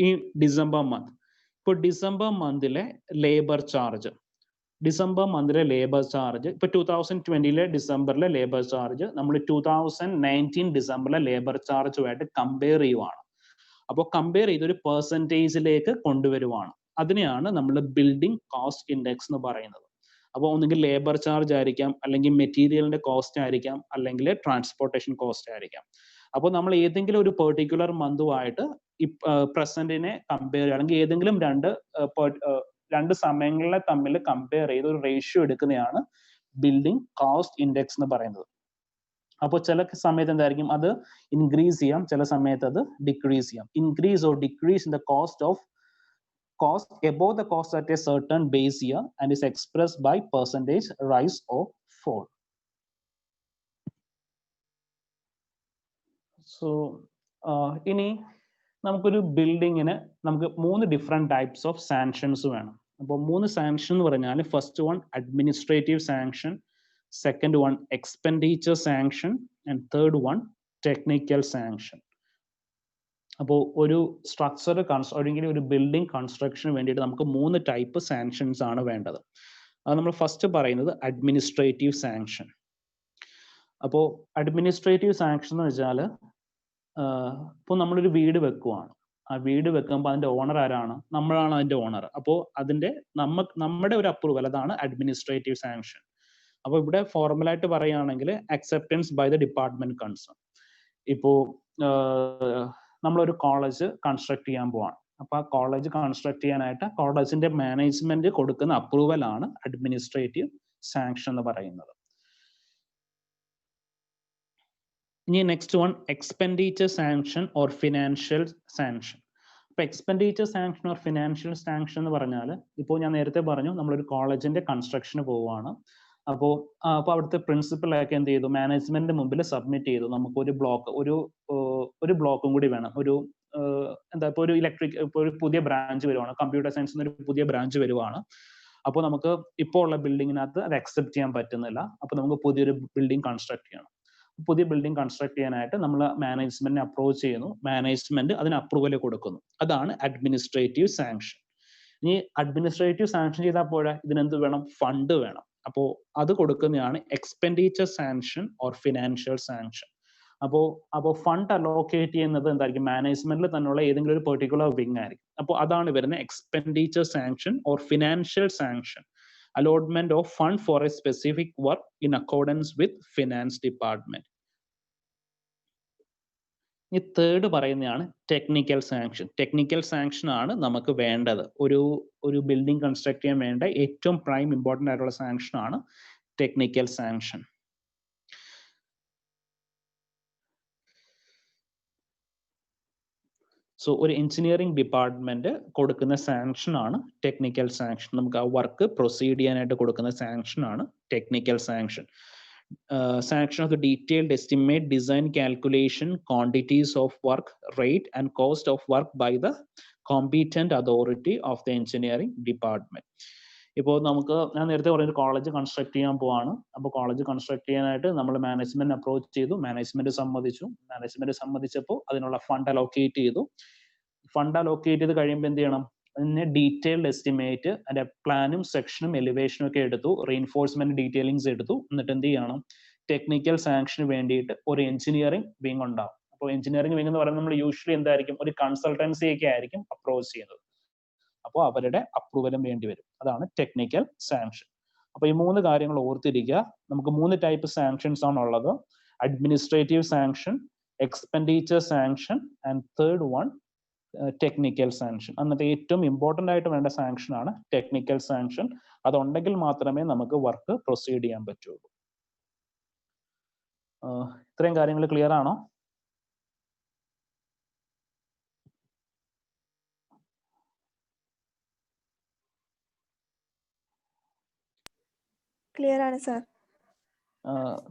ഈ December മന്തിലെ labour charge, ഇപ്പൊ 2020 ഡിസംബറിലെ labour charge നമ്മൾ 2019 ഡിസംബറിലെ labour ചാർജുമായിട്ട് compare ചെയ്യുവാണ്. അപ്പോൾ compare ചെയ്ത് ഒരു പെർസെൻറ്റേജിലേക്ക് കൊണ്ടുവരുവാണ്. അതിനെയാണ് നമ്മൾ ബിൽഡിംഗ് കോസ്റ്റ് ഇൻഡെക്സ് എന്ന് പറയുന്നത്. അപ്പോൾ ഒന്നുകിൽ ലേബർ ചാർജ് ആയിരിക്കാം, അല്ലെങ്കിൽ മെറ്റീരിയലിന്റെ കോസ്റ്റ് ആയിരിക്കാം, അല്ലെങ്കിൽ ട്രാൻസ്പോർട്ടേഷൻ കോസ്റ്റ് ആയിരിക്കാം. അപ്പോൾ നമ്മൾ ഏതെങ്കിലും ഒരു പെർട്ടിക്കുലർ മന്തുമായിട്ട് ഈ പ്രസന്റിനെ കമ്പയർ ചെയ്യുക, അല്ലെങ്കിൽ ഏതെങ്കിലും രണ്ട് സമയങ്ങളെ തമ്മിൽ കമ്പയർ ചെയ്ത് ഒരു റേഷ്യോ എടുക്കുന്നതാണ് ബിൽഡിംഗ് കോസ്റ്റ് ഇൻഡെക്സ് എന്ന് പറയുന്നത്. അപ്പോൾ ചില സമയത്ത് എന്തായിരിക്കും, അത് ഇൻക്രീസ് ചെയ്യാം, ചില സമയത്ത് അത് ഡിക്രീസ് ചെയ്യാം. Increase or decrease in the cost above the cost at a certain base year and is expressed by percentage rise or fall. So ഇനി നമുക്കൊരു ബിൽഡിങ്ങിന് നമുക്ക് 3 ഡിഫറെന്റ് ടൈപ്സ് ഓഫ് സാങ്ഷൻസ് വേണം. അപ്പോൾ 3 സാങ്ഷൻ എന്ന് പറഞ്ഞാൽ, first one administrative sanction, second one expenditure sanction and third one technical sanction. അപ്പോൾ ഒരു structure അല്ലെങ്കിൽ ഒരു ബിൽഡിംഗ് കൺസ്ട്രക്ഷന് വേണ്ടിയിട്ട് നമുക്ക് 3 ടൈപ്പ് സാങ്ഷൻസ് ആണ് വേണ്ടത്. അത് നമ്മൾ ഫസ്റ്റ് പറയുന്നത് അഡ്മിനിസ്ട്രേറ്റീവ് സാങ്ഷൻ. അപ്പോൾ അഡ്മിനിസ്ട്രേറ്റീവ് സാങ്ഷൻ എന്ന് വെച്ചാൽ, ഇപ്പോൾ നമ്മളൊരു വീട് വെക്കുവാണ്. ആ വീട് വെക്കുമ്പോൾ അതിന്റെ ഓണർ ആരാണ്? നമ്മളാണ് അതിന്റെ ഓണർ. അപ്പോൾ അതിന്റെ നമ്മുടെ ഒരു അപ്രൂവൽ, അതാണ് അഡ്മിനിസ്ട്രേറ്റീവ് സാങ്ഷൻ. അപ്പോൾ ഇവിടെ ഫോർമലായിട്ട് പറയുകയാണെങ്കിൽ acceptance by the department concern. ഇപ്പോൾ നമ്മളൊരു കോളേജ് കൺസ്ട്രക്ട് ചെയ്യാൻ പോവാണ്. അപ്പോൾ ആ കോളേജ് കൺസ്ട്രക്ട് ചെയ്യാനായിട്ട് കോളേജിന്റെ മാനേജ്മെന്റ് കൊടുക്കുന്ന അപ്രൂവൽ ആണ് അഡ്മിനിസ്ട്രേറ്റീവ് സാങ്ഷൻ എന്ന് പറയുന്നത്. ഇനി next one expenditure sanction or financial sanction. അപ്പൊ expenditure sanction or financial sanction എന്ന് പറഞ്ഞാൽ, ഇപ്പോൾ ഞാൻ നേരത്തെ പറഞ്ഞു നമ്മളൊരു കോളേജിന്റെ കൺസ്ട്രക്ഷന് പോവുകയാണ്. അപ്പോൾ അവിടുത്തെ പ്രിൻസിപ്പലൊക്കെ എന്ത് ചെയ്തു, മാനേജ്മെന്റിന്റെ മുമ്പിൽ സബ്മിറ്റ് ചെയ്തു, നമുക്ക് ഒരു ബ്ലോക്കും കൂടി വേണം. ഇപ്പോൾ ഒരു പുതിയ ബ്രാഞ്ച് വരുവാണ്, കമ്പ്യൂട്ടർ സയൻസിന് ഒരു പുതിയ ബ്രാഞ്ച് വരുവാണ്. അപ്പോൾ നമുക്ക് ഇപ്പോൾ ഉള്ള ബിൽഡിങ്ങിനകത്ത് അത് അക്സെപ്റ്റ് ചെയ്യാൻ പറ്റുന്നില്ല. അപ്പോൾ നമുക്ക് പുതിയൊരു ബിൽഡിംഗ് കൺസ്ട്രക്ട് ചെയ്യണം. പുതിയ ബിൽഡിംഗ് കൺസ്ട്രക്ട് ചെയ്യാനായിട്ട് നമ്മൾ മാനേജ്മെന്റിനെ അപ്രോച്ച് ചെയ്യുന്നു, മാനേജ്മെന്റ് അതിന് അപ്രൂവൽ കൊടുക്കുന്നു. അതാണ് അഡ്മിനിസ്ട്രേറ്റീവ് സാങ്ഷൻ. ഇനി അഡ്മിനിസ്ട്രേറ്റീവ് സാങ്ഷൻ ചെയ്താൽ പോരാ, ഇതിനെന്ത് വേണം? ഫണ്ട് വേണം. അപ്പോൾ അത് കൊടുക്കുന്നതാണ് expenditure sanction or financial sanction. അപ്പോൾ ഫണ്ട് അലോക്കേറ്റ് ചെയ്യുന്നത് എന്തായിരിക്കും? മാനേജ്മെന്റിൽ തന്നെയുള്ള ഏതെങ്കിലും ഒരു പെർട്ടിക്കുലർ വിങ് ആയിരിക്കും. അപ്പോൾ അതാണ് വരുന്ന expenditure sanction or financial sanction, allotment of fund for a specific work in accordance with finance department. ഈ തേർഡ് പറയുന്നതാണ് ടെക്നിക്കൽ സാങ്ഷൻ. ടെക്നിക്കൽ സാങ്ഷൻ ആണ് നമുക്ക് വേണ്ടത്. ഒരു ബിൽഡിംഗ് കൺസ്ട്രക്ട് ചെയ്യാൻ വേണ്ട ഏറ്റവും പ്രൈം ഇമ്പോർട്ടൻ്റ് ആയിട്ടുള്ള സാങ്ഷൻ ആണ് ടെക്നിക്കൽ സാങ്ഷൻ. സോ ഒരു എഞ്ചിനീയറിംഗ് ഡിപ്പാർട്ട്മെന്റ് കൊടുക്കുന്ന സാങ്ഷൻ ആണ് ടെക്നിക്കൽ സാങ്ഷൻ. നമുക്ക് ആ വർക്ക് പ്രൊസീഡ് ചെയ്യാനായിട്ട് കൊടുക്കുന്ന സാങ്ഷൻ ആണ് technical sanction. Sanction of the detailed estimate, design, calculation, quantities of work, rate and cost of work by the competent authority of the engineering department. ഇപ്പോൾ ഞാൻ നേരത്തെ പറഞ്ഞ കോളേജ് കൺസ്ട്രക്ട് ചെയ്യാൻ പോവാണ്. അപ്പോൾ കോളേജ് കൺസ്ട്രക്ട് ചെയ്യാനായിട്ട് നമ്മൾ മാനേജ്മെന്റ് അപ്രോച്ച് ചെയ്തു. മാനേജ്മെന്റ് സമ്മതിച്ചു. മാനേജ്മെന്റ് സമ്മതിച്ചപ്പോൾ അതിനുള്ള ഫണ്ട് അലോക്കേറ്റ് ചെയ്തു. ഫണ്ട് അലോക്കേറ്റ് ചെയ്ത് കഴിയുമ്പോൾ എന്ത് ചെയ്യണം? അതിന് ഡീറ്റെയിൽഡ് എസ്റ്റിമേറ്റ്, അതിന്റെ പ്ലാനും സെക്ഷനും എലിവേഷനും ഒക്കെ എടുത്തു, റീഇൻഫോഴ്സ്മെന്റ് ഡീറ്റെയിലിംഗ്സ് എടുത്തു. എന്നിട്ട് എന്ത് ചെയ്യണം? ടെക്നിക്കൽ സാങ്ഷന് വേണ്ടിയിട്ട് ഒരു എഞ്ചിനീയറിംഗ് വിങ് ഉണ്ടാവും. അപ്പോൾ എഞ്ചിനീയറിംഗ് വിങ് എന്ന് പറയുമ്പോൾ നമ്മൾ യൂഷ്വലി എന്തായിരിക്കും? ഒരു കൺസൾട്ടൻസി ഒക്കെ ആയിരിക്കും അപ്രോച്ച് ചെയ്യുന്നത്. അപ്പോൾ അവരുടെ അപ്രൂവലും വേണ്ടി വരും. അതാണ് ടെക്നിക്കൽ സാങ്ഷൻ. അപ്പോൾ ഈ 3 കാര്യങ്ങൾ ഓർത്തിരിക്കുക. നമുക്ക് 3 ടൈപ്പ് സാങ്ഷൻസ് ആണ് ഉള്ളത്: administrative sanction, expenditure sanction and third one technical sanction. അന്നത്തെ ഏറ്റവും ഇമ്പോർട്ടൻ്റ് ആയിട്ട് വേണ്ട സാങ്ഷൻ ആണ് ടെക്നിക്കൽ സാങ്ഷൻ. അതുണ്ടെങ്കിൽ മാത്രമേ നമുക്ക് വർക്ക് പ്രൊസീഡ് ചെയ്യാൻ പറ്റുള്ളൂ. ഇത്രയും കാര്യങ്ങൾ ക്ലിയർ ആണോ? ക്ലിയർ ആണ് സർ.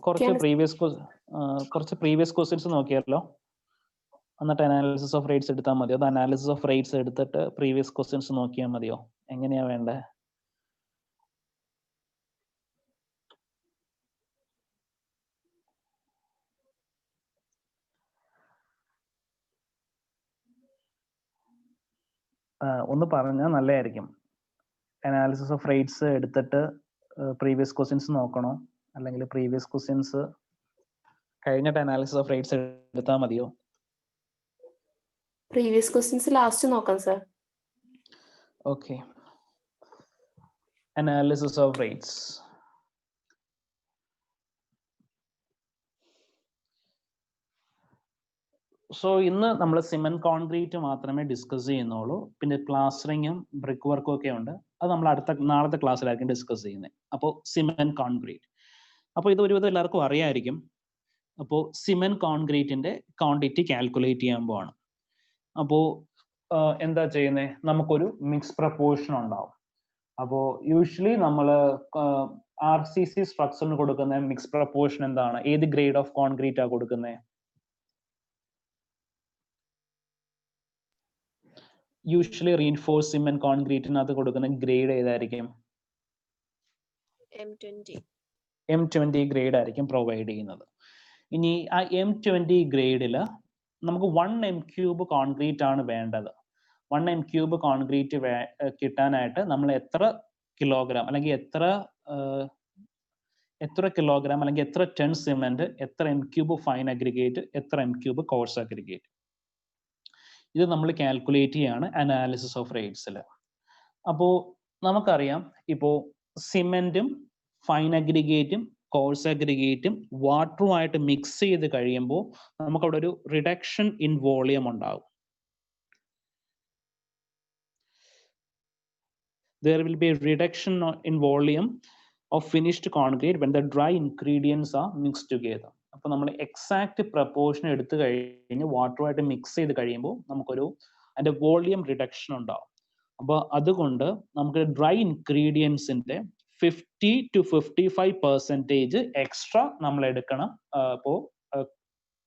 കുറച്ച് പ്രീവിയസ് ക്വസ്റ്റ്യൻസ് നോക്കിയാലോ? എന്നിട്ട് അനാലിസിസ് ഓഫ് റേറ്റ്സ് എടുത്താൽ മതിയോ? അത് അനാലിസിസ് ഓഫ് റേറ്റ്സ് എടുത്തിട്ട് പ്രീവിയസ് ക്വസ്റ്റ്യൻസ് നോക്കിയാൽ മതിയോ? എങ്ങനെയാ വേണ്ടേ? ഒന്ന് പറഞ്ഞാൽ നല്ലതായിരിക്കും. അനാലിസിസ് ഓഫ് റേറ്റ്സ് എടുത്തിട്ട് പ്രീവിയസ് ക്വസ്റ്റ്യൻസ് നോക്കണോ, അല്ലെങ്കിൽ പ്രീവിയസ് ക്വസ്റ്റ്യൻസ് കഴിഞ്ഞിട്ട് അനാലിസിസ് ഓഫ് റേറ്റ്സ് എടുത്താൽ മതിയോ? പ്രീവിയസ് ക്വസ്റ്റ്യൻസ് ലാസ്റ്റ് നോക്കാം sir. Okay. Analysis of rates. So ഇന്ന് നമ്മൾ സിമന്റ് കോൺക്രീറ്റ് മാത്രമേ ഡിസ്കസ് ചെയ്യുന്നുള്ളൂ. പിന്നെ പ്ലാസ്റ്ററിങ്ങും ബ്രിക്ക് വർക്കും ഒക്കെ ഉണ്ട്. അത് നമ്മൾ നാളത്തെ ക്ലാസ്സിലായിരിക്കും ഡിസ്കസ് ചെയ്യുന്നത്. അപ്പോൾ സിമന്റ് കോൺക്രീറ്റ്, അപ്പോൾ ഇത് ഒരുവിധം എല്ലാവർക്കും അറിയാമായിരിക്കും. അപ്പോൾ സിമന്റ് കോൺക്രീറ്റിന്റെ ക്വാണ്ടിറ്റി കാൽക്കുലേറ്റ് ചെയ്യാൻ പോവാണ്. അപ്പോൾ എന്താ ചെയ്യുന്നത്? നമുക്കൊരു മിക്സ് പ്രപ്പോർഷൻ ഉണ്ടാവും. അപ്പോൾ യൂഷ്വലി നമ്മൾ RCC സ്ട്രക്ചറിന് കൊടുക്കുന്ന മിക്സ് പ്രപ്പോർഷൻ എന്താണ്? ഏത് ഗ്രേഡ് ഓഫ് കോൺക്രീറ്റ് ആണ് കൊടുക്കുന്നത്? യൂഷ്വലി റീഇൻഫോഴ്സ് സിമന്റ് കോൺക്രീറ്റിനകത്ത് കൊടുക്കുന്ന ഗ്രേഡ് ഏതായിരിക്കും? M20 ഗ്രേഡ് ആയിരിക്കും പ്രൊവൈഡ് ചെയ്യുന്നത്. ഇനി ആ M20 ഗ്രേഡിൽ നമുക്ക് 1 m³ കോൺക്രീറ്റ് ആണ് വേണ്ടത്. 1 m³ കോൺക്രീറ്റ് കിട്ടാനായിട്ട് നമ്മൾ എത്ര കിലോഗ്രാം അല്ലെങ്കിൽ എത്ര കിലോഗ്രാം അല്ലെങ്കിൽ എത്ര ടൺ സിമെന്റ്, എത്ര m³ ഫൈൻ അഗ്രിഗേറ്റ്, എത്ര m³ കോഴ്സ് അഗ്രിഗേറ്റ്, ഇത് നമ്മൾ കാൽക്കുലേറ്റ് ചെയ്യാണ് അനാലിസിസ് ഓഫ് റേറ്റ്സിൽ. അപ്പോൾ നമുക്കറിയാം, ഇപ്പോൾ സിമെന്റും ഫൈൻ അഗ്രിഗേറ്റും കോഴ്സ് അഗ്രിഗേറ്റും വാട്ടറുമായിട്ട് മിക്സ് ചെയ്ത് കഴിയുമ്പോൾ നമുക്കവിടെ ഒരു റിഡക്ഷൻ ഇൻ വോളിയം ഉണ്ടാകും. There will be a reduction in volume of finished concrete when the dry ingredients are mixed together. അപ്പോൾ നമ്മൾ എക്സാക്ട് പ്രപ്പോർഷൻ എടുത്തു കഴിഞ്ഞ് വാട്ടറുമായിട്ട് മിക്സ് ചെയ്ത് കഴിയുമ്പോൾ നമുക്കൊരു അതിൻ്റെ വോളിയം റിഡക്ഷൻ ഉണ്ടാവും. അപ്പോൾ അതുകൊണ്ട് നമുക്ക് ഡ്രൈ ഇൻഗ്രീഡിയൻസിൻ്റെ 50 to 55% എക്സ്ട്രാ നമ്മൾ എടുക്കണം. അപ്പോൾ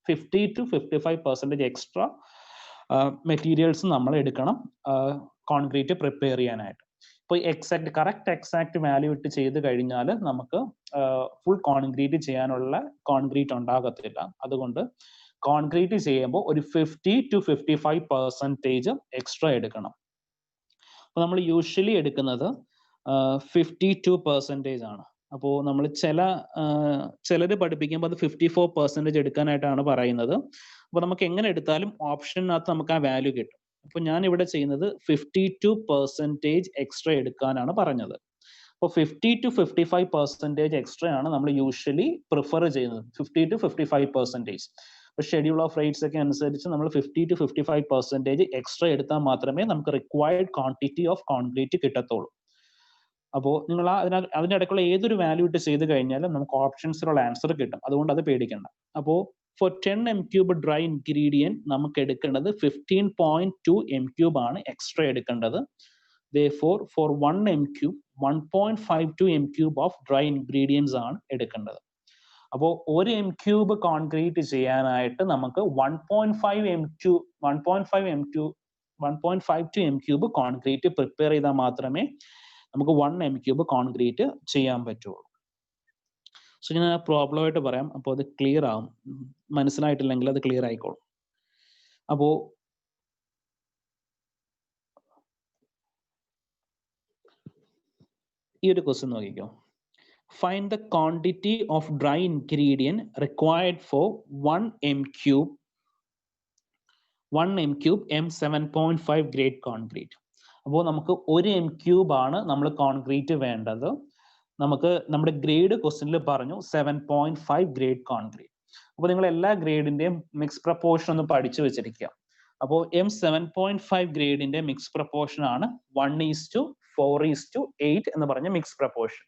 50 to 55% എക്സ്ട്രാ മെറ്റീരിയൽസ് നമ്മൾ എടുക്കണം കോൺക്രീറ്റ് പ്രിപ്പയർ ചെയ്യാനായിട്ട്. ഇപ്പോൾ കറക്റ്റ് എക്സാക്ട് വാല്യൂ ഇട്ട് ചെയ്ത് കഴിഞ്ഞാൽ നമുക്ക് ഫുൾ കോൺക്രീറ്റ് ചെയ്യാനുള്ള കോൺക്രീറ്റ് ഉണ്ടാകത്തില്ല. അതുകൊണ്ട് കോൺക്രീറ്റ് ചെയ്യുമ്പോൾ ഒരു 50 to 55% എക്സ്ട്രാ എടുക്കണം. അപ്പോൾ നമ്മൾ യൂഷ്വലി എടുക്കുന്നത് 52% ആണ്. അപ്പോൾ നമ്മൾ ചിലർ പഠിപ്പിക്കുമ്പോൾ അത് 54% എടുക്കാനായിട്ടാണ് പറയുന്നത്. അപ്പോൾ നമുക്ക് എങ്ങനെ എടുത്താലും ഓപ്ഷനകത്ത് നമുക്ക് ആ വാല്യൂ കിട്ടും. അപ്പോൾ ഞാൻ ഇവിടെ ചെയ്യുന്നത് 52% എക്സ്ട്രാ എടുക്കാനാണ് പറഞ്ഞത്. അപ്പോൾ 50 to 55% എക്സ്ട്രാ ആണ് നമ്മൾ യൂഷ്വലി പ്രിഫർ ചെയ്യുന്നത്. 50 to 55%. ഇപ്പോൾ ഷെഡ്യൂൾ ഓഫ് റേറ്റ്സ് ഒക്കെ അനുസരിച്ച് നമ്മൾ 50 to 55% എക്സ്ട്രാ എടുത്താൽ മാത്രമേ നമുക്ക് റിക്വയർഡ് ക്വാണ്ടിറ്റി ഓഫ് കോൺക്രീറ്റ് കിട്ടത്തുള്ളൂ. അപ്പോൾ നിങ്ങൾ അതിൻ്റെ ഇടയ്ക്കുള്ള ഏതൊരു വാല്യൂ ഇട്ട് ചെയ്ത് കഴിഞ്ഞാലും നമുക്ക് ഓപ്ഷൻസിലുള്ള ആൻസർ കിട്ടും. അതുകൊണ്ട് അത് പേടിക്കണ്ട. അപ്പോൾ ഫോർ 10 m³ ഡ്രൈ ഇൻഗ്രീഡിയൻറ്റ് നമുക്ക് എടുക്കേണ്ടത് 15.2 m³ ആണ് എക്സ്ട്രാ എടുക്കേണ്ടത്. Therefore, for 1 m³, 1.52 m³ of dry ingredients ആണ് എടുക്കേണ്ടത്. അപ്പോൾ 1 m³ കോൺക്രീറ്റ് ചെയ്യാനായിട്ട് നമുക്ക് 1.52 m³ കോൺക്രീറ്റ് പ്രിപ്പയർ ചെയ്താൽ മാത്രമേ നമുക്ക് 1 m³ കോൺക്രീറ്റ് ചെയ്യാൻ പറ്റുള്ളൂ. സോ ഞാൻ പ്രോബ്ലം ആയിട്ട് പറയാം. അപ്പോൾ അത് ക്ലിയർ ആവും. മനസ്സിലായിട്ടില്ലെങ്കിൽ അത് ക്ലിയർ ആയിക്കോളും. അപ്പോൾ ഈ ഒരു ക്വസ്റ്റ്യൻ നോക്കിക്കോ. Find the quantity of dry ingredient required for 1 m³ M7.5 grade concrete. അപ്പോൾ നമുക്ക് 1 m³ ആണ് നമ്മൾ കോൺക്രീറ്റ് വേണ്ടത്. നമുക്ക് നമ്മുടെ ഗ്രേഡ് ക്വസ്റ്റ്യനിൽ പറഞ്ഞു 7.5 ഗ്രേഡ് കോൺക്രീറ്റ്. അപ്പോൾ നിങ്ങൾ എല്ലാ ഗ്രേഡിന്റെയും മിക്സ് പ്രപ്പോർഷൻ ഒന്ന് പഠിച്ചു വെച്ചിരിക്കുക. അപ്പോൾ M7.5 ഗ്രേഡിന്റെ മിക്സ് പ്രപ്പോർഷൻ ആണ് 1:4:8 എന്ന് പറഞ്ഞ മിക്സ് പ്രപ്പോർഷൻ.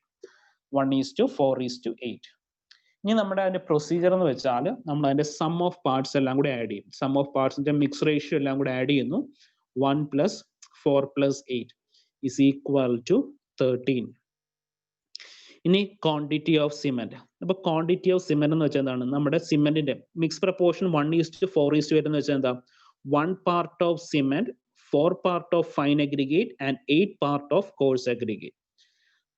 1:4:8. ഇനി നമ്മുടെ അതിന്റെ പ്രൊസീജിയർ എന്ന് വെച്ചാൽ നമ്മൾ അതിന്റെ സം ഓഫ് പാർട്സ് എല്ലാം കൂടി ആഡ് ചെയ്യും. സം ഓഫ് പാർട്സിന്റെ മിക്സ് റേഷ്യോ എല്ലാം കൂടി ആഡ് ചെയ്യുന്നു. 1 + 4 + 8 = 13. ഇനി ക്വാണ്ടിറ്റി ഓഫ് സിമെന്റ്. അപ്പൊ ക്വാണ്ടിറ്റി ഓഫ് സിമെന്റ് എന്ന് വെച്ചാൽ എന്താണ്? നമ്മുടെ സിമെന്റിന്റെ മിക്സ് പ്രപ്പോർഷൻ 1:4:8 എന്ന് വെച്ചാൽ എന്താ? 1 part of cement, 4 part of fine aggregate and 8 part of coarse aggregate.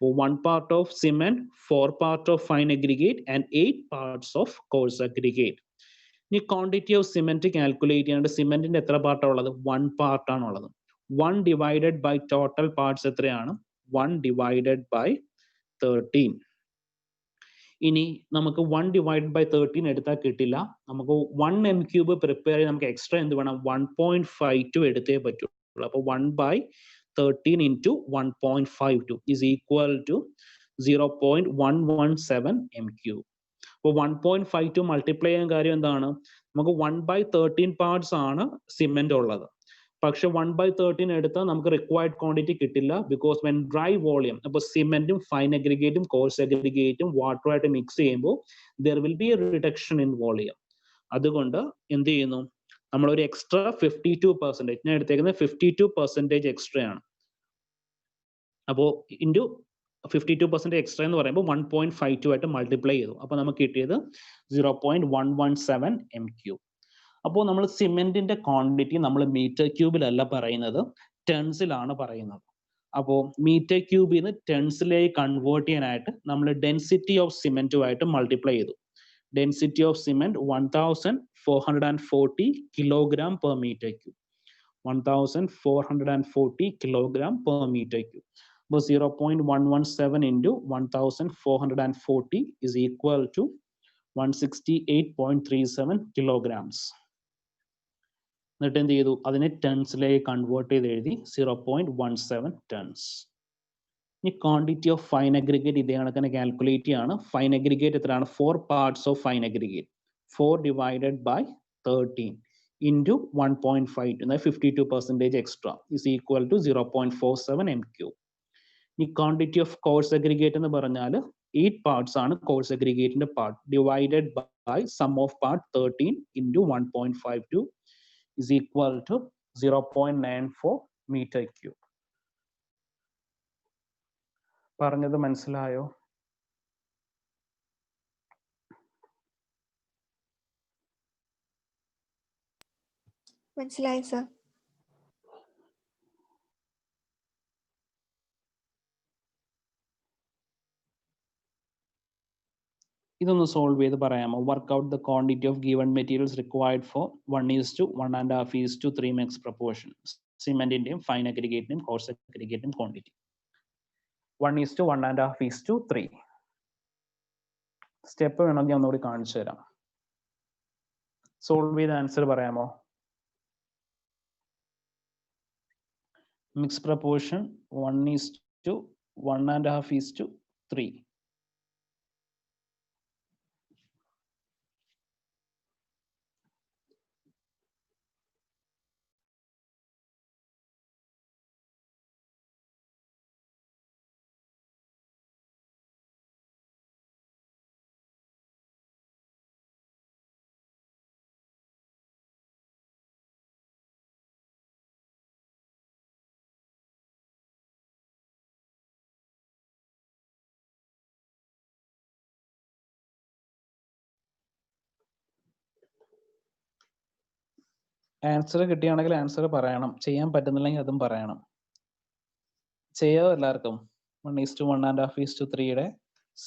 So 1 part of cement, 4 part of fine aggregate and 8 parts of coarse aggregate. ഇനി quantity of cement calculate ചെയ്യാനായിട്ട് സിമെന്റിന്റെ എത്ര പാർട്ടാണ് ഉള്ളത്? 1 part ആണുള്ളത്. 1 divided by total parts എത്രയാണ്? 1 divided by 13. ഇനി നമുക്ക് 1 divided by 13 എടുത്താൽ കിട്ടില്ല. നമുക്ക് 1 m³ പ്രിപ്പയർ ചെയ്യാൻ നമുക്ക് എക്സ്ട്രാ എന്ത് വേണം? 1.52 എടുത്തേ പറ്റുള്ളൂ. അപ്പോൾ 1/13 into 1.52 = 0.117 m³. അപ്പോൾ 1.52 മൾട്ടിപ്ലൈ ചെയ്യാൻ കാര്യം എന്താണ്? നമുക്ക് 1/13 പാർട്സ് ആണ് സിമെന്റ് ഉള്ളത്. പക്ഷെ 1/13 എടുത്താൽ നമുക്ക് റിക്വയർഡ് ക്വാണ്ടിറ്റി കിട്ടില്ല. ബിക്കോസ് വെൻ ഡ്രൈ വോളിയം, അപ്പോൾ സിമെന്റും ഫൈൻ അഗ്രിഗേറ്റും കോഴ്സ് അഗ്രിഗേറ്റും വാട്ടറുമായിട്ട് മിക്സ് ചെയ്യുമ്പോൾ there will be A reduction in volume. അതുകൊണ്ട് എന്ത് ചെയ്യുന്നു? നമ്മൾ ഒരു എക്സ്ട്രാ 52%, ഞാൻ എടുത്തേക്കുന്നത് 52% എക്സ്ട്രാ ആണ്. അപ്പോൾ ഇൻറ്റു 52% എക്സ്ട്രാ എന്ന് പറയുമ്പോൾ 1.52 ആയിട്ട് മൾട്ടിപ്ലൈ ചെയ്തു. അപ്പോൾ നമുക്ക് കിട്ടിയത് 0.117 m³. അപ്പോൾ നമ്മൾ സിമെന്റിന്റെ ക്വാണ്ടിറ്റി നമ്മൾ മീറ്റർ ക്യൂബിലല്ല പറയുന്നത്, ടൺസിലാണ് പറയുന്നത്. അപ്പോൾ മീറ്റർ ക്യൂബിൽ നിന്ന് ടൺസിലേക്ക് കൺവേർട്ട് ചെയ്യാനായിട്ട് നമ്മൾ ഡെൻസിറ്റി ഓഫ് സിമെന്റുമായിട്ട് മൾട്ടിപ്ലൈ ചെയ്തു. Density of cement 1440 kilogram per metre cube. 1440 kilogram per metre cube. അപ്പോൾ 0.117 into 1440 = 168.37 kilograms. എന്നിട്ട് എന്ത് ചെയ്തു? അതിനെ ടൺസിലേക്ക് കൺവേർട്ട് ചെയ്ത് എഴുതി 0.17 tons. ഇനി ക്വാണ്ടിറ്റി ഓഫ് ഫൈൻ അഗ്രിഗേറ്റ് ഇതേ കണക്കിന് കാൽക്കുലേറ്റ് ചെയ്യാണ്. ഫൈൻ അഗ്രിഗേറ്റ് എത്രയാണ്? 4 parts of fine aggregate. 4 divided by 13 into 1.52, അതായത് 52% എക്സ്ട്രാ = 0.47 m³. ഈ ക്വാണ്ടിറ്റി ഓഫ് കോഴ്സ് അഗ്രിഗേറ്റ് എന്ന് പറഞ്ഞാൽ 8 parts ആണ് കോഴ്സ് അഗ്രിഗേറ്റിന്റെ part, divided by sum of part 13 into 1.52 = 0.94 m³. പറഞ്ഞത് മനസ്സിലായോ? മനസ്സിലായി സർ. ഇതൊന്ന് സോൾവ് ചെയ്ത് പറയാമോ? Work out the quantity of given materials required for 1:1.5:3 mix proportion. സിമെന്റിന്റെയും ഫൈൻ അഗ്രിഗേറ്റിന്റെയും കോഴ്സ് അഗ്രിഗേറ്റിന്റെയും ക്വാണ്ടിറ്റി 1:1.5:3. സ്റ്റെപ്പ് വേണമെങ്കിൽ ഒന്നുകൂടി കാണിച്ചു തരാം. സോൾവ് ചെയ്ത ആൻസർ പറയാമോ? Mix proportion 1:1.5:3. ആൻസർ കിട്ടിയാണെങ്കിൽ ആൻസർ പറയണം. ചെയ്യാൻ പറ്റുന്നില്ലെങ്കിൽ അതും പറയണം. ചെയ്യാവോ എല്ലാവർക്കും? 1:1.5:3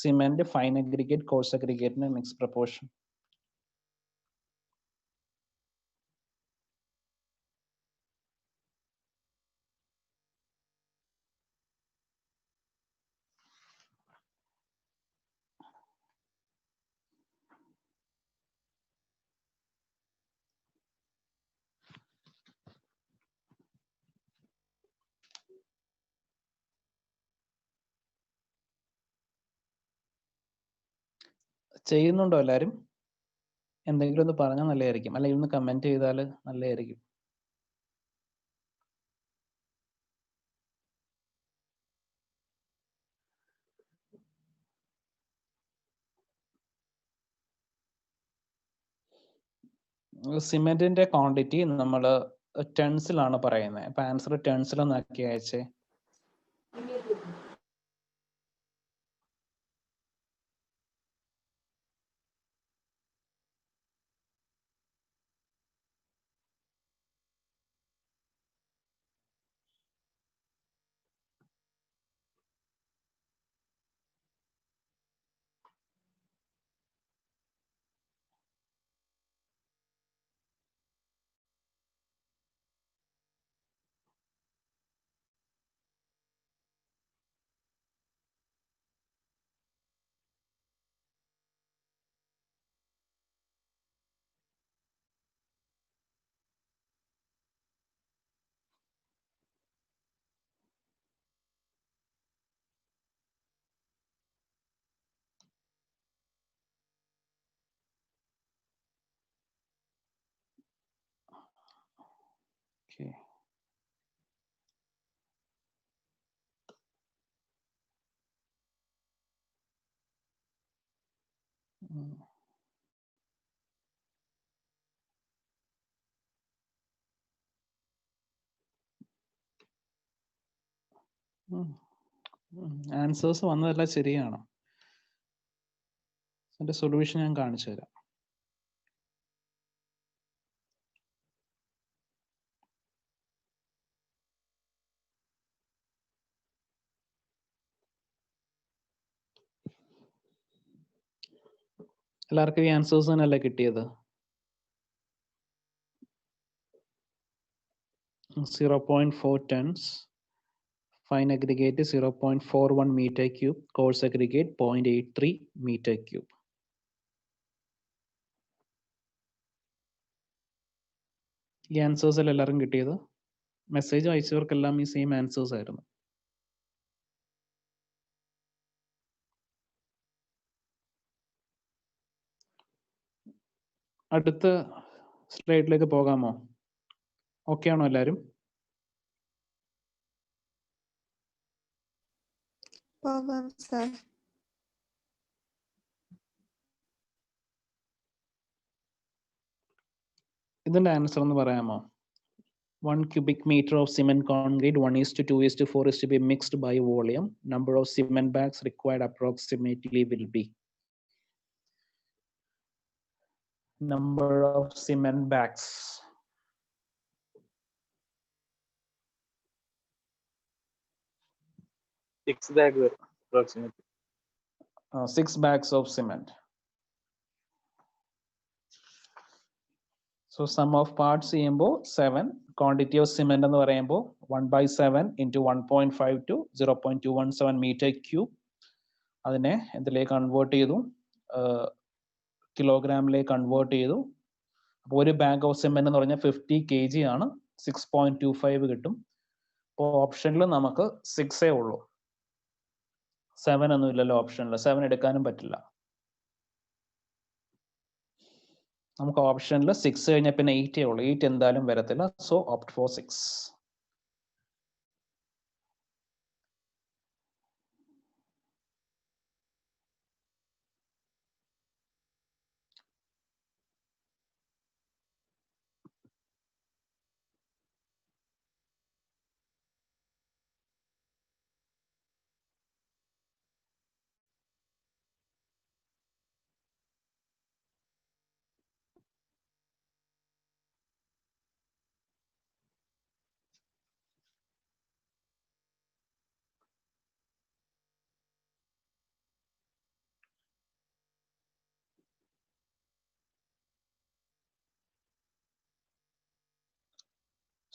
സിമെന്റ് ഫൈൻ അഗ്രിഗേറ്റ് കോഴ്സ് അഗ്രിഗേറ്റിന്റെ മിക്സ് പ്രപ്പോർഷൻ. ചെയ്യുന്നുണ്ടോ എല്ലാവരും? എന്തെങ്കിലും ഒന്ന് പറഞ്ഞാൽ നല്ലതായിരിക്കും, അല്ലെങ്കിൽ ഒന്ന് കമന്റ് ചെയ്താൽ നല്ലതായിരിക്കും. സിമെന്റിന്റെ ക്വാണ്ടിറ്റി നമ്മൾ ടൺസിലാണ് പറയുന്നത്. അപ്പൊ ആൻസർ ടൺസിലൊന്ന് ആക്കി അയച്ചേ. Okay. ആൻസേഴ്സ് വന്നതെല്ലാം ശരിയാണ്. അതിന്റെ സൊല്യൂഷൻ ഞാൻ കാണിച്ചു തരാം. എല്ലാവർക്കും ഈ ആൻസേഴ്സ് തന്നെയല്ലേ കിട്ടിയത്? 0.4 tons, fine aggregate 0.41 meter cube, coarse aggregate 0.83 meter cube. ഈ ആൻസേഴ്സ് അല്ല എല്ലാവരും കിട്ടിയത്? മെസ്സേജ് അയച്ചവർക്കെല്ലാം ഈ സെയിം ആൻസേഴ്സ് ആയിരുന്നു. അടുത്ത സ്ലൈഡിലേക്ക് പോകാമോ? ഓക്കെ ആണോ എല്ലാവരും? പോകാം സർ. ഇതിന്റെ ആൻസർ ഒന്ന് പറയാമോ? 1 cubic meter of cement concrete 1:2:4 is to be mixed by volume. Number of cement bags required approximately will be. Number of cement bags. Six bags approximately. 6 bags of cement. So sum of parts ചെയ്യുമ്പോൾ 7. Quantity of cement എന്ന് പറയുമ്പോൾ 1/7 into 1.5 to 0.217 meter cube. അതിനെ ഇതിലേക്ക് convert ചെയ്തു. കിലോഗ്രാമിലേക്ക് convert ചെയ്തു. അപ്പോൾ ഒരു bag of cement എന്ന് പറഞ്ഞാൽ 50 kg ആണ്, 6.25 കിട്ടും. അപ്പോൾ ഓപ്ഷനിൽ നമുക്ക് 6 ഉള്ളൂ, 7 ഒന്നും ഇല്ലല്ലോ ഓപ്ഷനിൽ. 7 എടുക്കാനും പറ്റില്ല. നമുക്ക് ഓപ്ഷനിൽ 6 കഴിഞ്ഞാൽ പിന്നെ 8 ഉള്ളൂ. 8 എന്തായാലും വരത്തില്ല. So opt for 6.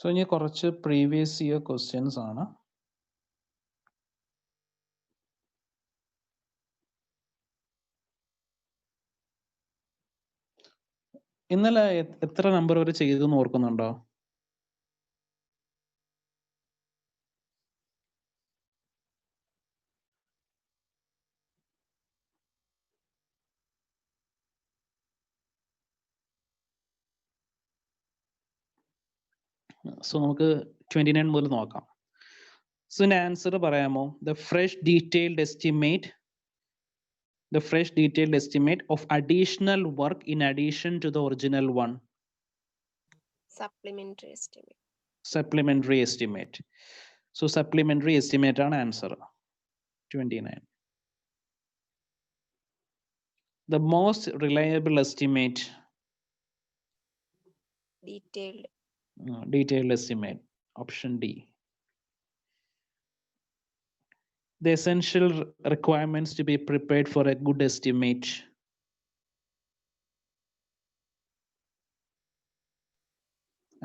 സോ ഇനി കുറച്ച് പ്രീവിയസ് ഇയർ ക്വസ്റ്റ്യൻസ് ആണ്. ഇന്നലെ എത്ര നമ്പർ വരെ ചെയ്തു എന്ന് ഓർക്കുന്നുണ്ടോ? സോ നമുക്ക് 29 മുതൽ നോക്കാം. സോ ആൻസർ പറയാമോ? The fresh detailed estimate of additional work in addition to the original one. Supplementary estimate. Supplementary estimate. So supplementary estimate ആണ് answer 29. The most reliable estimate. Detailed estimate. Option D. The essential requirements to be prepared for a good estimate.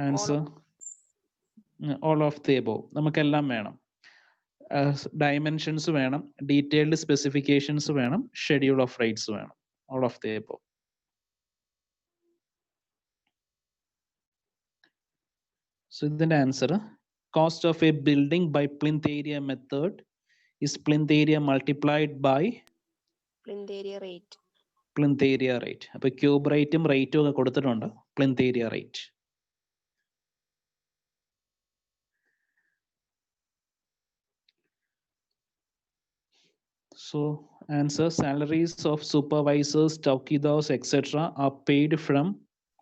Answer. All of the above. നമുക്കെല്ലാം വേണം. Dimensions വേണം, detailed specifications വേണം, schedule of rates വേണം. All of the above. So ഇതിന്റെ answer, cost of a building by plinth area method is plinth area multiplied by Plinth area rate. Plinth area rate. അപ്പോൾ cube റേറ്റും റേറ്റും ഒക്കെ കൊടുത്തിട്ടുണ്ട്. Plinth area rate. So answer, salaries of supervisors, chowkidars, etc. are paid from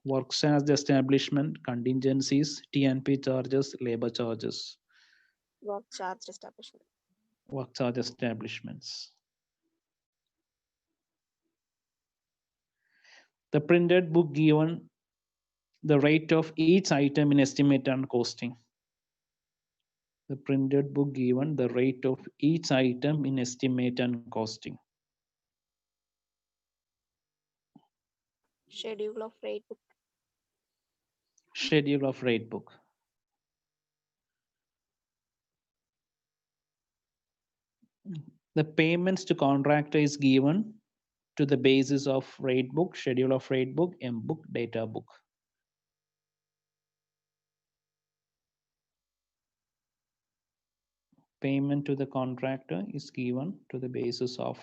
work charge establishment, contingencies, TNP charges, labor charges. Work charge establishment. Work charge establishments. The printed book given the rate of each item in estimate and costing. The printed book given the rate of each item in estimate and costing. Schedule of rate book. Schedule of rate book. The payments to contractor is given to the basis of rate book, schedule of rate book, M book, data book. Payment to the contractor is given to the basis of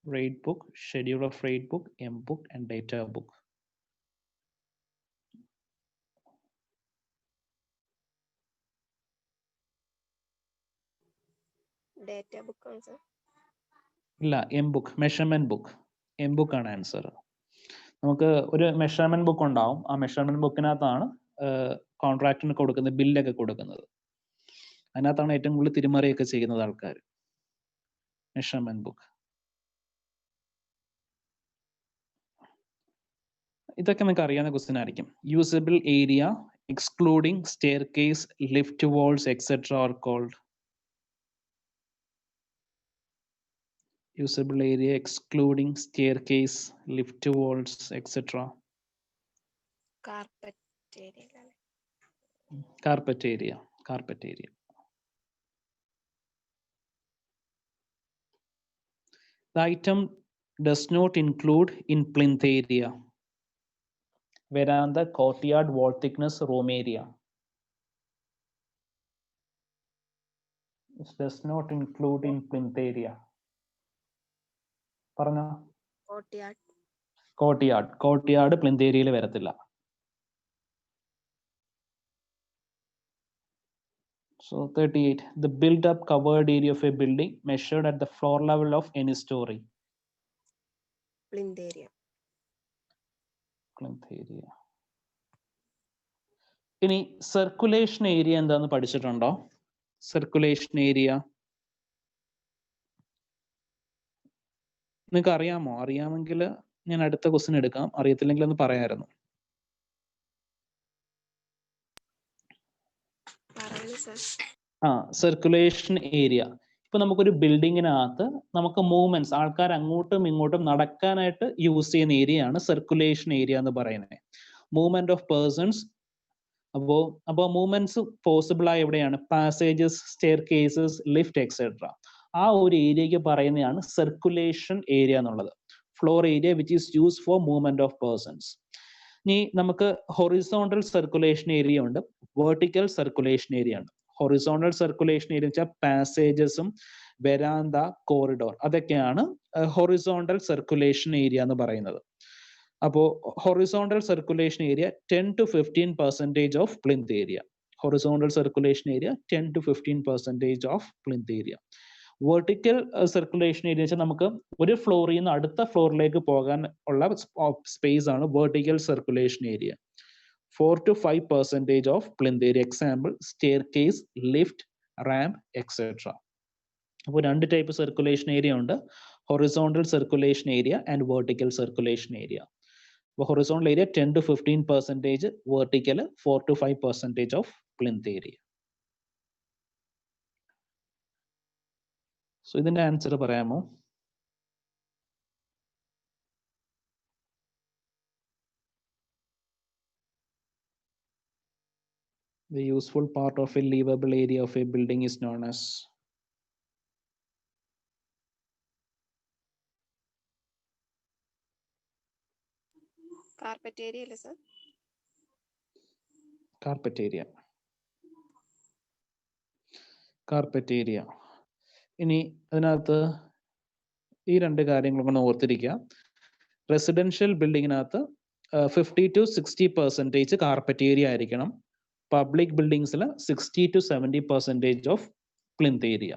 rate book, schedule of rate book, M book, and data book. Data book answer. ഇല്ല, M book, measurement book. M book ആണ് answer. നമുക്ക് ഒരു measurement book ഉണ്ടാവും. ആ measurement ബുക്കിനകത്താണ് കോൺട്രാക്ടിന് കൊടുക്കുന്നത്, ബില്ലൊക്കെ കൊടുക്കുന്നത്. അതിനകത്താണ് ഏറ്റവും കൂടുതൽ തിരിമറിയൊക്കെ ചെയ്യുന്നത് ആൾക്കാർ. Measurement book. ഇതൊക്കെ നിങ്ങൾക്ക് അറിയാവുന്ന ക്വസ്റ്റ്യൻ ആയിരിക്കും. Usable area excluding stair case, lift walls etcetera are called. Usable area excluding staircase, lift walls, etc. Carpet area. Carpet area. Carpet area. The item does not include in plinth area. Veranda, courtyard, wall thickness, room area. It does not include in plinth area. പറഞ്ഞോ. courtyard, courtyard plinth ഏരിയയിൽ വരത്തില്ല. So 38, the built up covered area of a building measured at the floor level of any story. plinth area, Plinth area. ഇനി circulation area എന്താന്ന് പഠിച്ചിട്ടുണ്ടോ? Circulation area നിങ്ങൾക്ക് അറിയാമോ? അറിയാമെങ്കിൽ ഞാൻ അടുത്ത ക്വസ്റ്റ്യൻ എടുക്കാം, അറിയത്തില്ലെങ്കിൽ ഒന്ന് പറയാമായിരുന്നു. പറയുന്നു സർ. Circulation area. ഇപ്പൊ നമുക്കൊരു ബിൽഡിങ്ങിനകത്ത് നമുക്ക് മൂവ്മെന്റ്സ്, ആൾക്കാർ അങ്ങോട്ടും ഇങ്ങോട്ടും നടക്കാനായിട്ട് യൂസ് ചെയ്യുന്ന ഏരിയ ആണ് സർക്കുലേഷൻ ഏരിയ എന്ന് പറയുന്നത്. Movement of persons. അപ്പോ മൂവ്മെന്റ്സ് പോസിബിൾ ആയ എവിടെയാണ്? Passages, staircases, lift etcetera. ആ ഒരു ഏരിയക്ക് പറയുന്നതാണ് സർക്കുലേഷൻ ഏരിയ എന്നുള്ളത്. Floor area which is use for movement of persons. ഇനി നമുക്ക് ഹൊറിസോണ്ടൽ സർക്കുലേഷൻ ഏരിയ ഉണ്ട്, വെർട്ടിക്കൽ സർക്കുലേഷൻ ഏരിയ ഉണ്ട്. ഹൊറിസോണ്ടൽ സർക്കുലേഷൻ ഏരിയ വെച്ചാൽ പാസേജസും വെരാന്ത, കോറിഡോർ, അതൊക്കെയാണ് ഹൊറിസോണ്ടൽ സർക്കുലേഷൻ ഏരിയ എന്ന് പറയുന്നത്. അപ്പോൾ horizontal circulation area 10 to 15% of plinth area. Horizontal circulation area 10 to 15% of plinth area. Vertical circulation area വെച്ചാൽ നമുക്ക് ഒരു ഫ്ലോറിൽ നിന്ന് അടുത്ത ഫ്ലോറിലേക്ക് പോകാൻ ഉള്ള സ്പേസ് ആണ് vertical circulation area. 4 to 5% of plinth area. Example stair case, lift, ramp etcetera. അപ്പോൾ രണ്ട് ടൈപ്പ് സർക്കുലേഷൻ ഏരിയ ഉണ്ട്, horizontal circulation area and vertical circulation area. അപ്പോൾ horizontal area 10 to 15%, vertical 4 to 5% of plinth area. So ഇതിന്റെ answer പറയാമോ? The useful part of a livable area of a building is known as? carpet area അല്ലേ sir? Carpet area. Carpet area. ഇനി അതിനകത്ത് ഈ രണ്ട് കാര്യങ്ങളും കൂടെ ഓർത്തിരിക്കുക. റെസിഡൻഷ്യൽ ബിൽഡിങ്ങിനകത്ത് 50 to 60% കാർപ്പറ്റ് ഏരിയ ആയിരിക്കണം. പബ്ലിക് ബിൽഡിങ്സിൽ 60 to 70% ഓഫ് പ്ലിന്ത് ഏരിയ.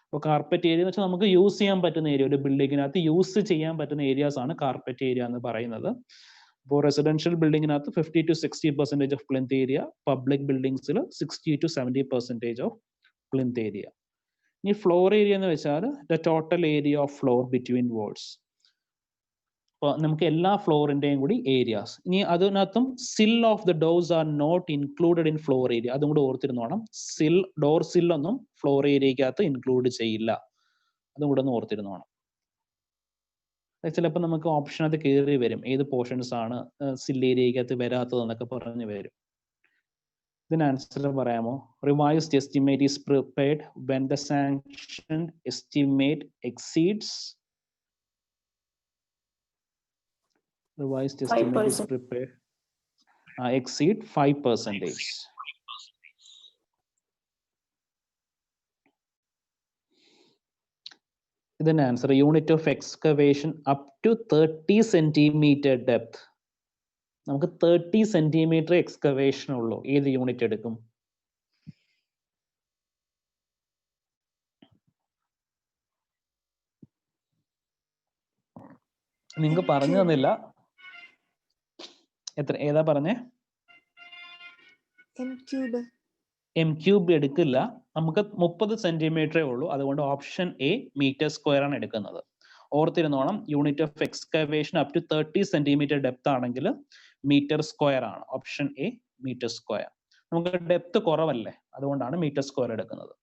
അപ്പോൾ കാർപ്പറ്റ് ഏരിയ എന്ന് വെച്ചാൽ നമുക്ക് യൂസ് ചെയ്യാൻ പറ്റുന്ന ഏരിയ, ഒരു ബിൽഡിങ്ങിനകത്ത് യൂസ് ചെയ്യാൻ പറ്റുന്ന ഏരിയാസ് ആണ് കാർപ്പറ്റ് ഏരിയ എന്ന് പറയുന്നത്. അപ്പോൾ റെസിഡൻഷ്യൽ ബിൽഡിങ്ങിനകത്ത് 50 to 60% of plinth area, public ബിൽഡിങ്സിൽ 60 to 70% ഓഫ് പ്ലിന്ത് ഏരിയ. ഇനി ഫ്ലോർ ഏരിയ എന്ന് വെച്ചാൽ the total area of floor between walls. അപ്പോൾ നമുക്ക് എല്ലാ ഫ്ലോറിന്റെയും കൂടി ഏരിയാസ്. ഇനി അതിനകത്തും sill of the doors are not included in floor area. അതും കൂടെ ഓർത്തിരുന്നോണം. ഡോർ സില്ലൊന്നും ഫ്ലോർ ഏരിയക്കകത്ത് ഇൻക്ലൂഡ് ചെയ്യില്ല. അതും കൂടെ ഒന്ന് ഓർത്തിരുന്നോണം. ചിലപ്പോൾ നമുക്ക് ഓപ്ഷൻ അത് കയറി വരും, ഏത് പോർഷൻസ് ആണ് സിൽ ഏരിയക്കകത്ത് വരാത്തതെന്നൊക്കെ പറഞ്ഞു വരും. ഇതിന് ആൻസർ പറയാമോ? Revised estimate is prepared when the sanctioned estimate exceeds. Revised estimate is prepared exceed 5%. Then answer, unit of excavation up to 30 centimeter depth. നമുക്ക് 30 centimeter excavation ഉള്ളൂ. ഏത് യൂണിറ്റ് എടുക്കും? നിങ്ങൾക്ക് പറഞ്ഞു തന്നില്ല. എത്ര ഏതാ പറഞ്ഞേ? എം ക്യൂബ് എടുക്കില്ല. നമുക്ക് 30 സെന്റിമീറ്ററേ ഉള്ളൂ. അതുകൊണ്ട് ഓപ്ഷൻ എ മീറ്റർ സ്ക്വയർ ആണ് എടുക്കുന്നത്. ഓർത്തിരുന്നോണം, unit of excavation up to 30 centimeter depth ആണെങ്കിൽ മീറ്റർ സ്ക്വയർ ആണ്. Option A meter square. നമുക്ക് ഡെപ്ത് കുറവല്ലേ, അതുകൊണ്ടാണ് മീറ്റർ സ്ക്വയർ എടുക്കുന്നത്.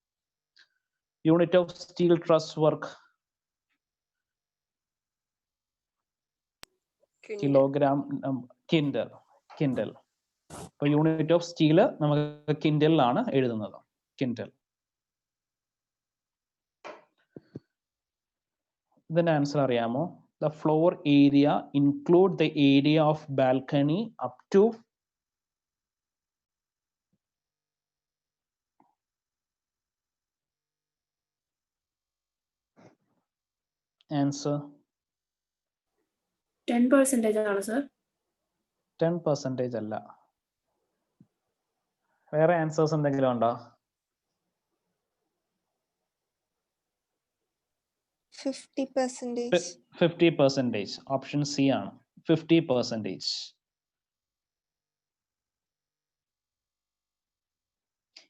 Unit of steel truss work kilogram, quintal. അപ്പൊ യൂണിറ്റ് ഓഫ് സ്റ്റീല് നമുക്ക് കിൻഡലിലാണ് എഴുതുന്നത്. കിൻഡൽ. ഇതിന്റെ ആൻസർ അറിയാമോ? The floor area include the area of balcony up to answer 10% ആണ് സർ. 10% അല്ല. വേറെ ആൻസേഴ്സ് എന്തെങ്കിലും ഉണ്ടോ? 50%. 50%. ഓപ്ഷൻ സി ആണ് 50%.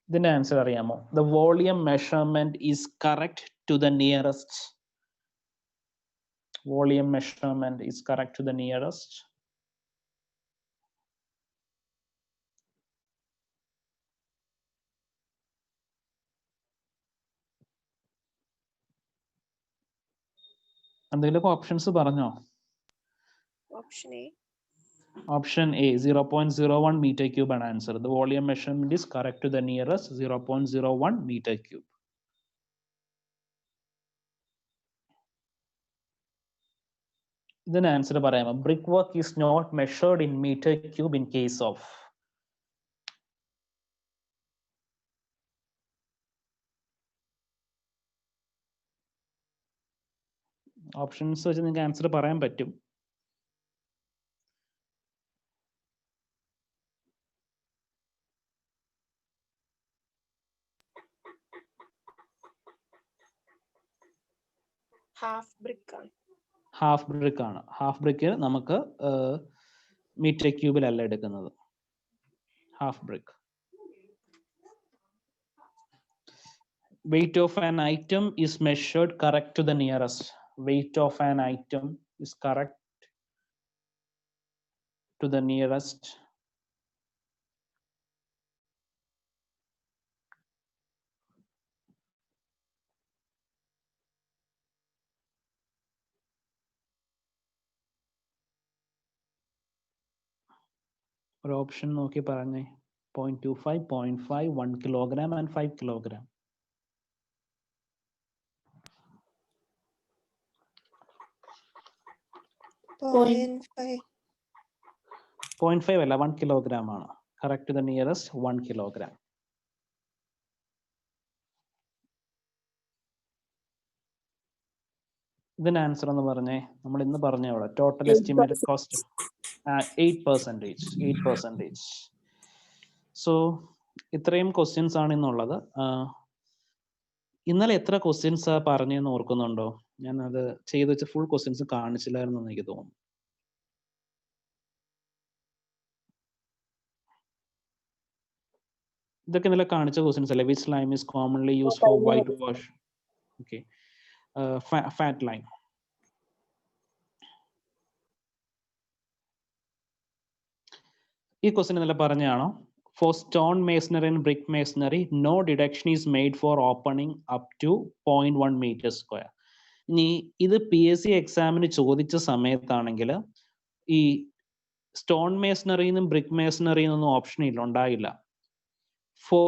ഇതിന്റെ ആൻസർ അറിയാമോ? The volume measurement is correct to the nearest. Volume measurement is correct to the nearest. എന്തെങ്കിലും options പറഞ്ഞോ? Option A. Option A 0.01 meter cube ആണ് answer. The volume measurement is correct to the nearest 0.01 meter cube. ഇതിന് answer പറയാമോ? Brick work is not measured in meter cube in case of. Options വെച്ച് നിങ്ങൾക്ക് answer പറയാൻ പറ്റും. Half brick ആണ്. Half brick ആണ്. Half brick നമുക്ക് metre ക്യൂബിലല്ല എടുക്കുന്നത്. Half brick. Weight of an item is measured correct to the nearest. Weight of an item is correct to the nearest. ഒരു option നോക്കി പറഞ്ഞേ. 0.25, 0.5, 1 kilogram and 5 kilogram. Point 0.5 അല്ല 1 kilogram ആണ്. Correct to the nearest 1 kilogram. ഇതിന് answer എന്ന് പറഞ്ഞേ. നമ്മൾ ഇന്ന് പറഞ്ഞ അവിടെ ടോട്ടൽ എസ്റ്റിമേറ്റഡ് കോസ്റ്റ് 8%. സോ ഇത്രയും ക്വസ്റ്റ്യൻസ് ആണ് ഇന്നുള്ളത്. ഇന്നലെ എത്ര ക്വസ്റ്റ്യൻസ് പറഞ്ഞെന്ന് ഓർക്കുന്നുണ്ടോ? ഞാൻ അത് ചെയ്ത് വെച്ച ഫുൾ ക്വസ്റ്റ്യൻസ് കാണിച്ചില്ലായിരുന്നു എന്ന് എനിക്ക് തോന്നുന്നു. ഇതൊക്കെ ഇന്നലെ കാണിച്ച ക്വസ്റ്റ്യൻസ് അല്ലേ? Which lime is commonly use for white wash? Okay, fat lime. ഈ ക്വസ്റ്റ്യൻ ഇന്നലെ പറഞ്ഞാണോ? For stone masonry and brick masonry, no deduction is made for opening up to 0.1 meter square. ഇനി ഇത് PSC എക്സാമിന് ചോദിച്ച സമയത്താണെങ്കിൽ ഈ സ്റ്റോൺ മേസണറിന്നും ബ്രിക്ക് മേസണറിന്നും ഓപ്ഷൻ ഉണ്ടായില്ല. For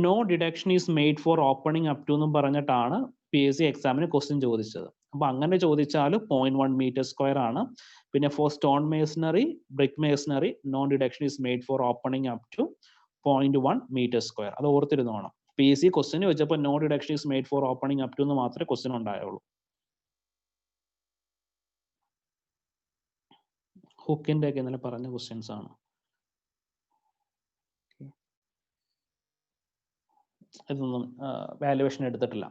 no deduction is made for opening up to എന്നും പറഞ്ഞിട്ടാണ് PSC എക്സാമിന് ക്വസ്റ്റ്യൻ ചോദിച്ചത്. അപ്പൊ അങ്ങനെ ചോദിച്ചാൽ 0.1 meter square ആണ്. പിന്നെ for stone masonry, brick masonry, no deduction is made for opening up to 0.1 meter square. അത് ഓർത്തിരുന്നോണം. PSC ക്വസ്റ്റ്യൻ ചോദിച്ചപ്പോൾ no deduction is made for opening up to എന്ന് മാത്രമേ ക്വസ്റ്റ്യൻ ഉണ്ടായുള്ളൂ. ഹുക്കിന്റെ ഒക്കെ ഇന്നലെ പറഞ്ഞ ക്വസ്റ്റ്യൻസ് ആണ്. ഇതൊന്നും വാല്യുവേഷൻ എടുത്തിട്ടില്ല.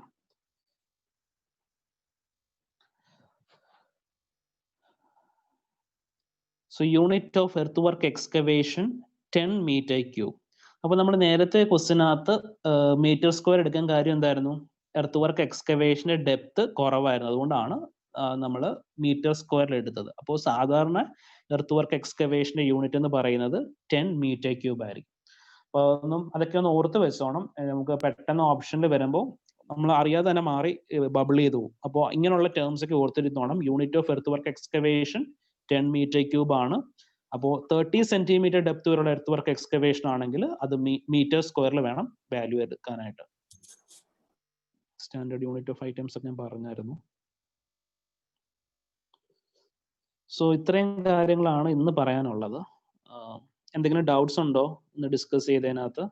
So unit of earthwork excavation 10 meter cube. അപ്പോൾ നമ്മൾ നേരത്തെ ക്വസ്റ്റിനകത്ത് മീറ്റർ സ്ക്വയർ എടുക്കാൻ കാര്യം എന്തായിരുന്നു? എർത്ത് എക്സ്കവേഷന്റെ ഡെപ്ത് കുറവായിരുന്നു, അതുകൊണ്ടാണ് നമ്മൾ മീറ്റർ സ്ക്വയറിൽ എടുത്തത്. അപ്പോൾ സാധാരണ എർത്ത് എക്സ്കവേഷന്റെ യൂണിറ്റ് എന്ന് പറയുന്നത് 10 meter cube ആയിരിക്കും. അപ്പോൾ അതൊക്കെ ഒന്ന് ഓർത്ത് വെച്ചോണം. നമുക്ക് പെട്ടെന്ന് ഓപ്ഷനിൽ വരുമ്പോൾ നമ്മൾ അറിയാതെ തന്നെ മാറി ബബിൾ ചെയ്തു പോകും. അപ്പോൾ ഇങ്ങനെയുള്ള ടേംസ് ഒക്കെ ഓർത്തിരുന്നോണം. Unit of earth excavation 10 meter cube ആണ്. അപ്പോൾ 30 centimeter ഡെപ്ത് വരെയുള്ള എർത്ത് എക്സ്കവേഷൻ ആണെങ്കിൽ അത് മീറ്റർ സ്ക്വയറിൽ വേണം വാല്യൂ എടുക്കാനായിട്ട്. സ്റ്റാൻഡേർഡ് യൂണിറ്റ് ഓഫ് ഐറ്റംസ് ഒക്കെ ഞാൻ പറഞ്ഞായിരുന്നു. സോ ഇത്രയും കാര്യങ്ങളാണ് ഇന്ന് പറയാനുള്ളത്. എന്തെങ്കിലും ഡൗട്ട്സ് ഉണ്ടോ ഇന്ന് ഡിസ്കസ് ചെയ്തതിനകത്ത്?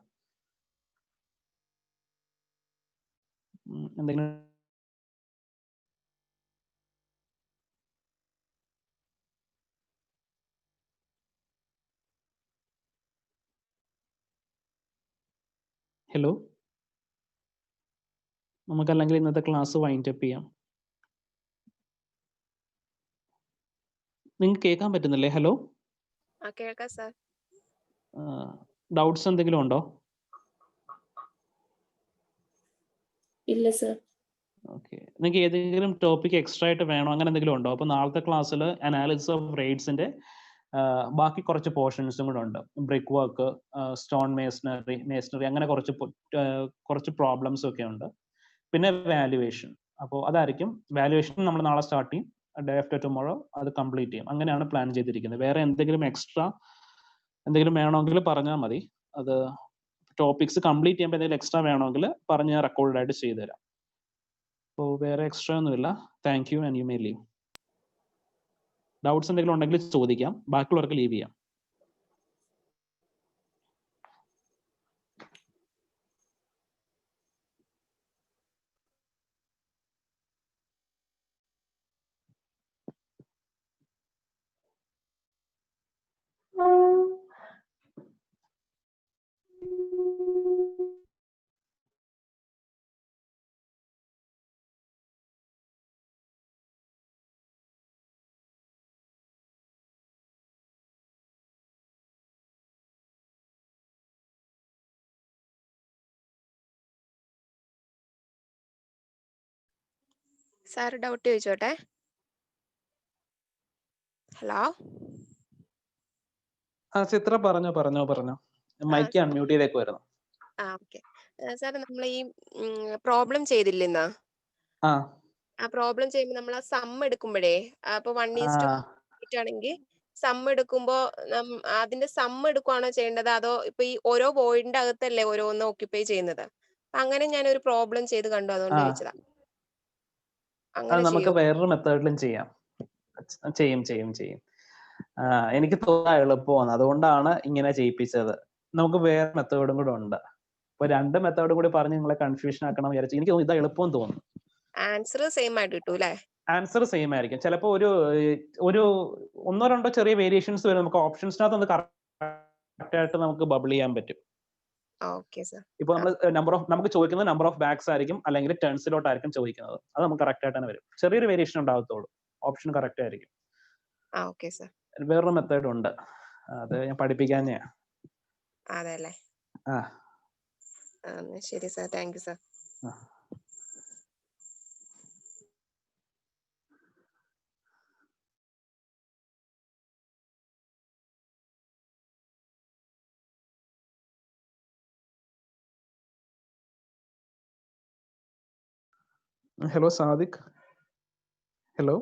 എന്തെങ്കിലും ഹലോ, നമുക്കല്ലെങ്കിൽ ഇന്നത്തെ ക്ലാസ് വൈൻഡ് അപ്പ് ചെയ്യാം. നിങ്ങൾക്ക് കേൾക്കാൻ പറ്റുന്നില്ലേ? ഹലോ, കേൾക്കാം സാർ. ഡൗട്ട്സ് എന്തെങ്കിലും ഉണ്ടോ? ഇല്ല സർ. ഓക്കെ, നിങ്ങൾക്ക് ഏതെങ്കിലും ടോപ്പിക് എക്സ്ട്രാ ആയിട്ട് വേണോ, അങ്ങനെ എന്തെങ്കിലും ഉണ്ടോ? അപ്പോൾ നാളത്തെ ക്ലാസ്സിൽ അനാലിസിസ് ഓഫ് റേറ്റ്സിന്റെ ബാക്കി കുറച്ച് പോർഷൻസും കൂടെ ഉണ്ട്. ബ്രിക്ക് വർക്ക്, സ്റ്റോൺ മേസണറി അങ്ങനെ കുറച്ച് പ്രോബ്ലംസ് ഒക്കെ ഉണ്ട്. പിന്നെ വാല്യുവേഷൻ. അപ്പോൾ അതായിരിക്കും വാല്യുവേഷൻ നമ്മൾ നാളെ സ്റ്റാർട്ട് ചെയ്യും. ഡേ ആഫ്റ്റർ ടുമോറോ അത് കംപ്ലീറ്റ് ചെയ്യും. അങ്ങനെയാണ് പ്ലാൻ ചെയ്തിരിക്കുന്നത്. വേറെ എന്തെങ്കിലും എക്സ്ട്രാ എന്തെങ്കിലും വേണമെങ്കിൽ പറഞ്ഞാൽ മതി. അത് ടോപ്പിക്സ് കംപ്ലീറ്റ് ചെയ്യുമ്പോൾ എന്തെങ്കിലും എക്സ്ട്രാ വേണമെങ്കിൽ പറഞ്ഞ് ഞാൻ റെക്കോർഡായിട്ട് ചെയ്തു തരാം. അപ്പോൾ വേറെ എക്സ്ട്രാ ഒന്നുമില്ല. Thank you and you may leave. Doubts എന്തെങ്കിലും ഉണ്ടെങ്കിൽ ചോദിക്കാം, ബാക്കിയുള്ളവർക്ക് ലീവ് ചെയ്യാം. സാർ ഡൗട്ട് ചോദിച്ചോട്ടെ? ഹലോ, ചിത്ര പറഞ്ഞോ. മൈക്ക് അൺമ്യൂട്ട് ചെയ്തേക്കുമായിരുന്നു. Okay sir. നമ്മൾ ഈ പ്രോബ്ലം ചെയ്തില്ല ഇന്ന്. ആ പ്രോബ്ലം ചെയ്യുമ്പോൾ നമ്മൾ ആ സം എടുക്കുമ്പോഴേ, അപ്പൊ 1:8 ആണെങ്കിൽ സം എടുക്കുമ്പോ അതിന്റെ സം എടുക്കുവാണോ ചെയ്യേണ്ടത്, അതോ ഇപ്പൊ ഈ ഓരോ പോയിന്റിന്റെ അകത്തല്ലേ ഓരോന്ന് ഓക്യുപ്പൈ ചെയ്യുന്നത്? അങ്ങനെ ഞാനൊരു പ്രോബ്ലം ചെയ്ത് കണ്ടു, അതുകൊണ്ട് ചോദിച്ചതാ. അങ്ങനെ നമുക്ക് വേറൊരു മെത്തേഡിലും ചെയ്യും. എനിക്ക് തോന്നാ എളുപ്പമാണ്, അതുകൊണ്ടാണ് ഇങ്ങനെ ചെയ്യിപ്പിച്ചത്. നമുക്ക് വേറെ മെത്തേഡും കൂടെ ഉണ്ട്. ഇപ്പൊ 2 മെത്തേഡും കൂടി പറഞ്ഞ് നിങ്ങളെ കൺഫ്യൂഷൻ ആക്കണം വിചാരിച്ചു. എനിക്ക് ഇതാ എളുപ്പം തോന്നുന്നു. ആൻസർ സെയിം ആയിട്ട് കിട്ടും അല്ലേ? ആൻസർ സെയിം ആയിരിക്കും. ചിലപ്പോൾ ഒരു 1-2 ചെറിയ വേരിയേഷൻസ് വരും. നമുക്ക് ഓപ്ഷൻസിനകത്ത് ഒന്ന് കറക്റ്റ് ആയിട്ട് നമുക്ക് ബബിൾ ചെയ്യാൻ പറ്റും. Okay sir. ഇപ്പൊ നമ്മൾ നമുക്ക് ചോദിക്കുന്നത് നമ്പർ ഓഫ് ബാക്സ് ആയിരിക്കും, അല്ലെങ്കിൽ ടെൻസിലോട്ടായിരിക്കും ചോദിക്കുന്നത്. അത് നമുക്ക് കറക്റ്റ് ആയിട്ട് തന്നെ വരും. ചെറിയൊരു വേരിയേഷൻ ഉണ്ടാകത്തുള്ളൂ, ഓപ്ഷൻ കറക്റ്റ് ആയിരിക്കും. Okay sir. വേറൊരു മെത്തേഡ് ഉണ്ട്, അത് ഞാൻ പഠിപ്പിക്കാഞ്ഞാ. അതെല്ലേ? ശരി sir, thank you sir. Hello Sadiq. Hello.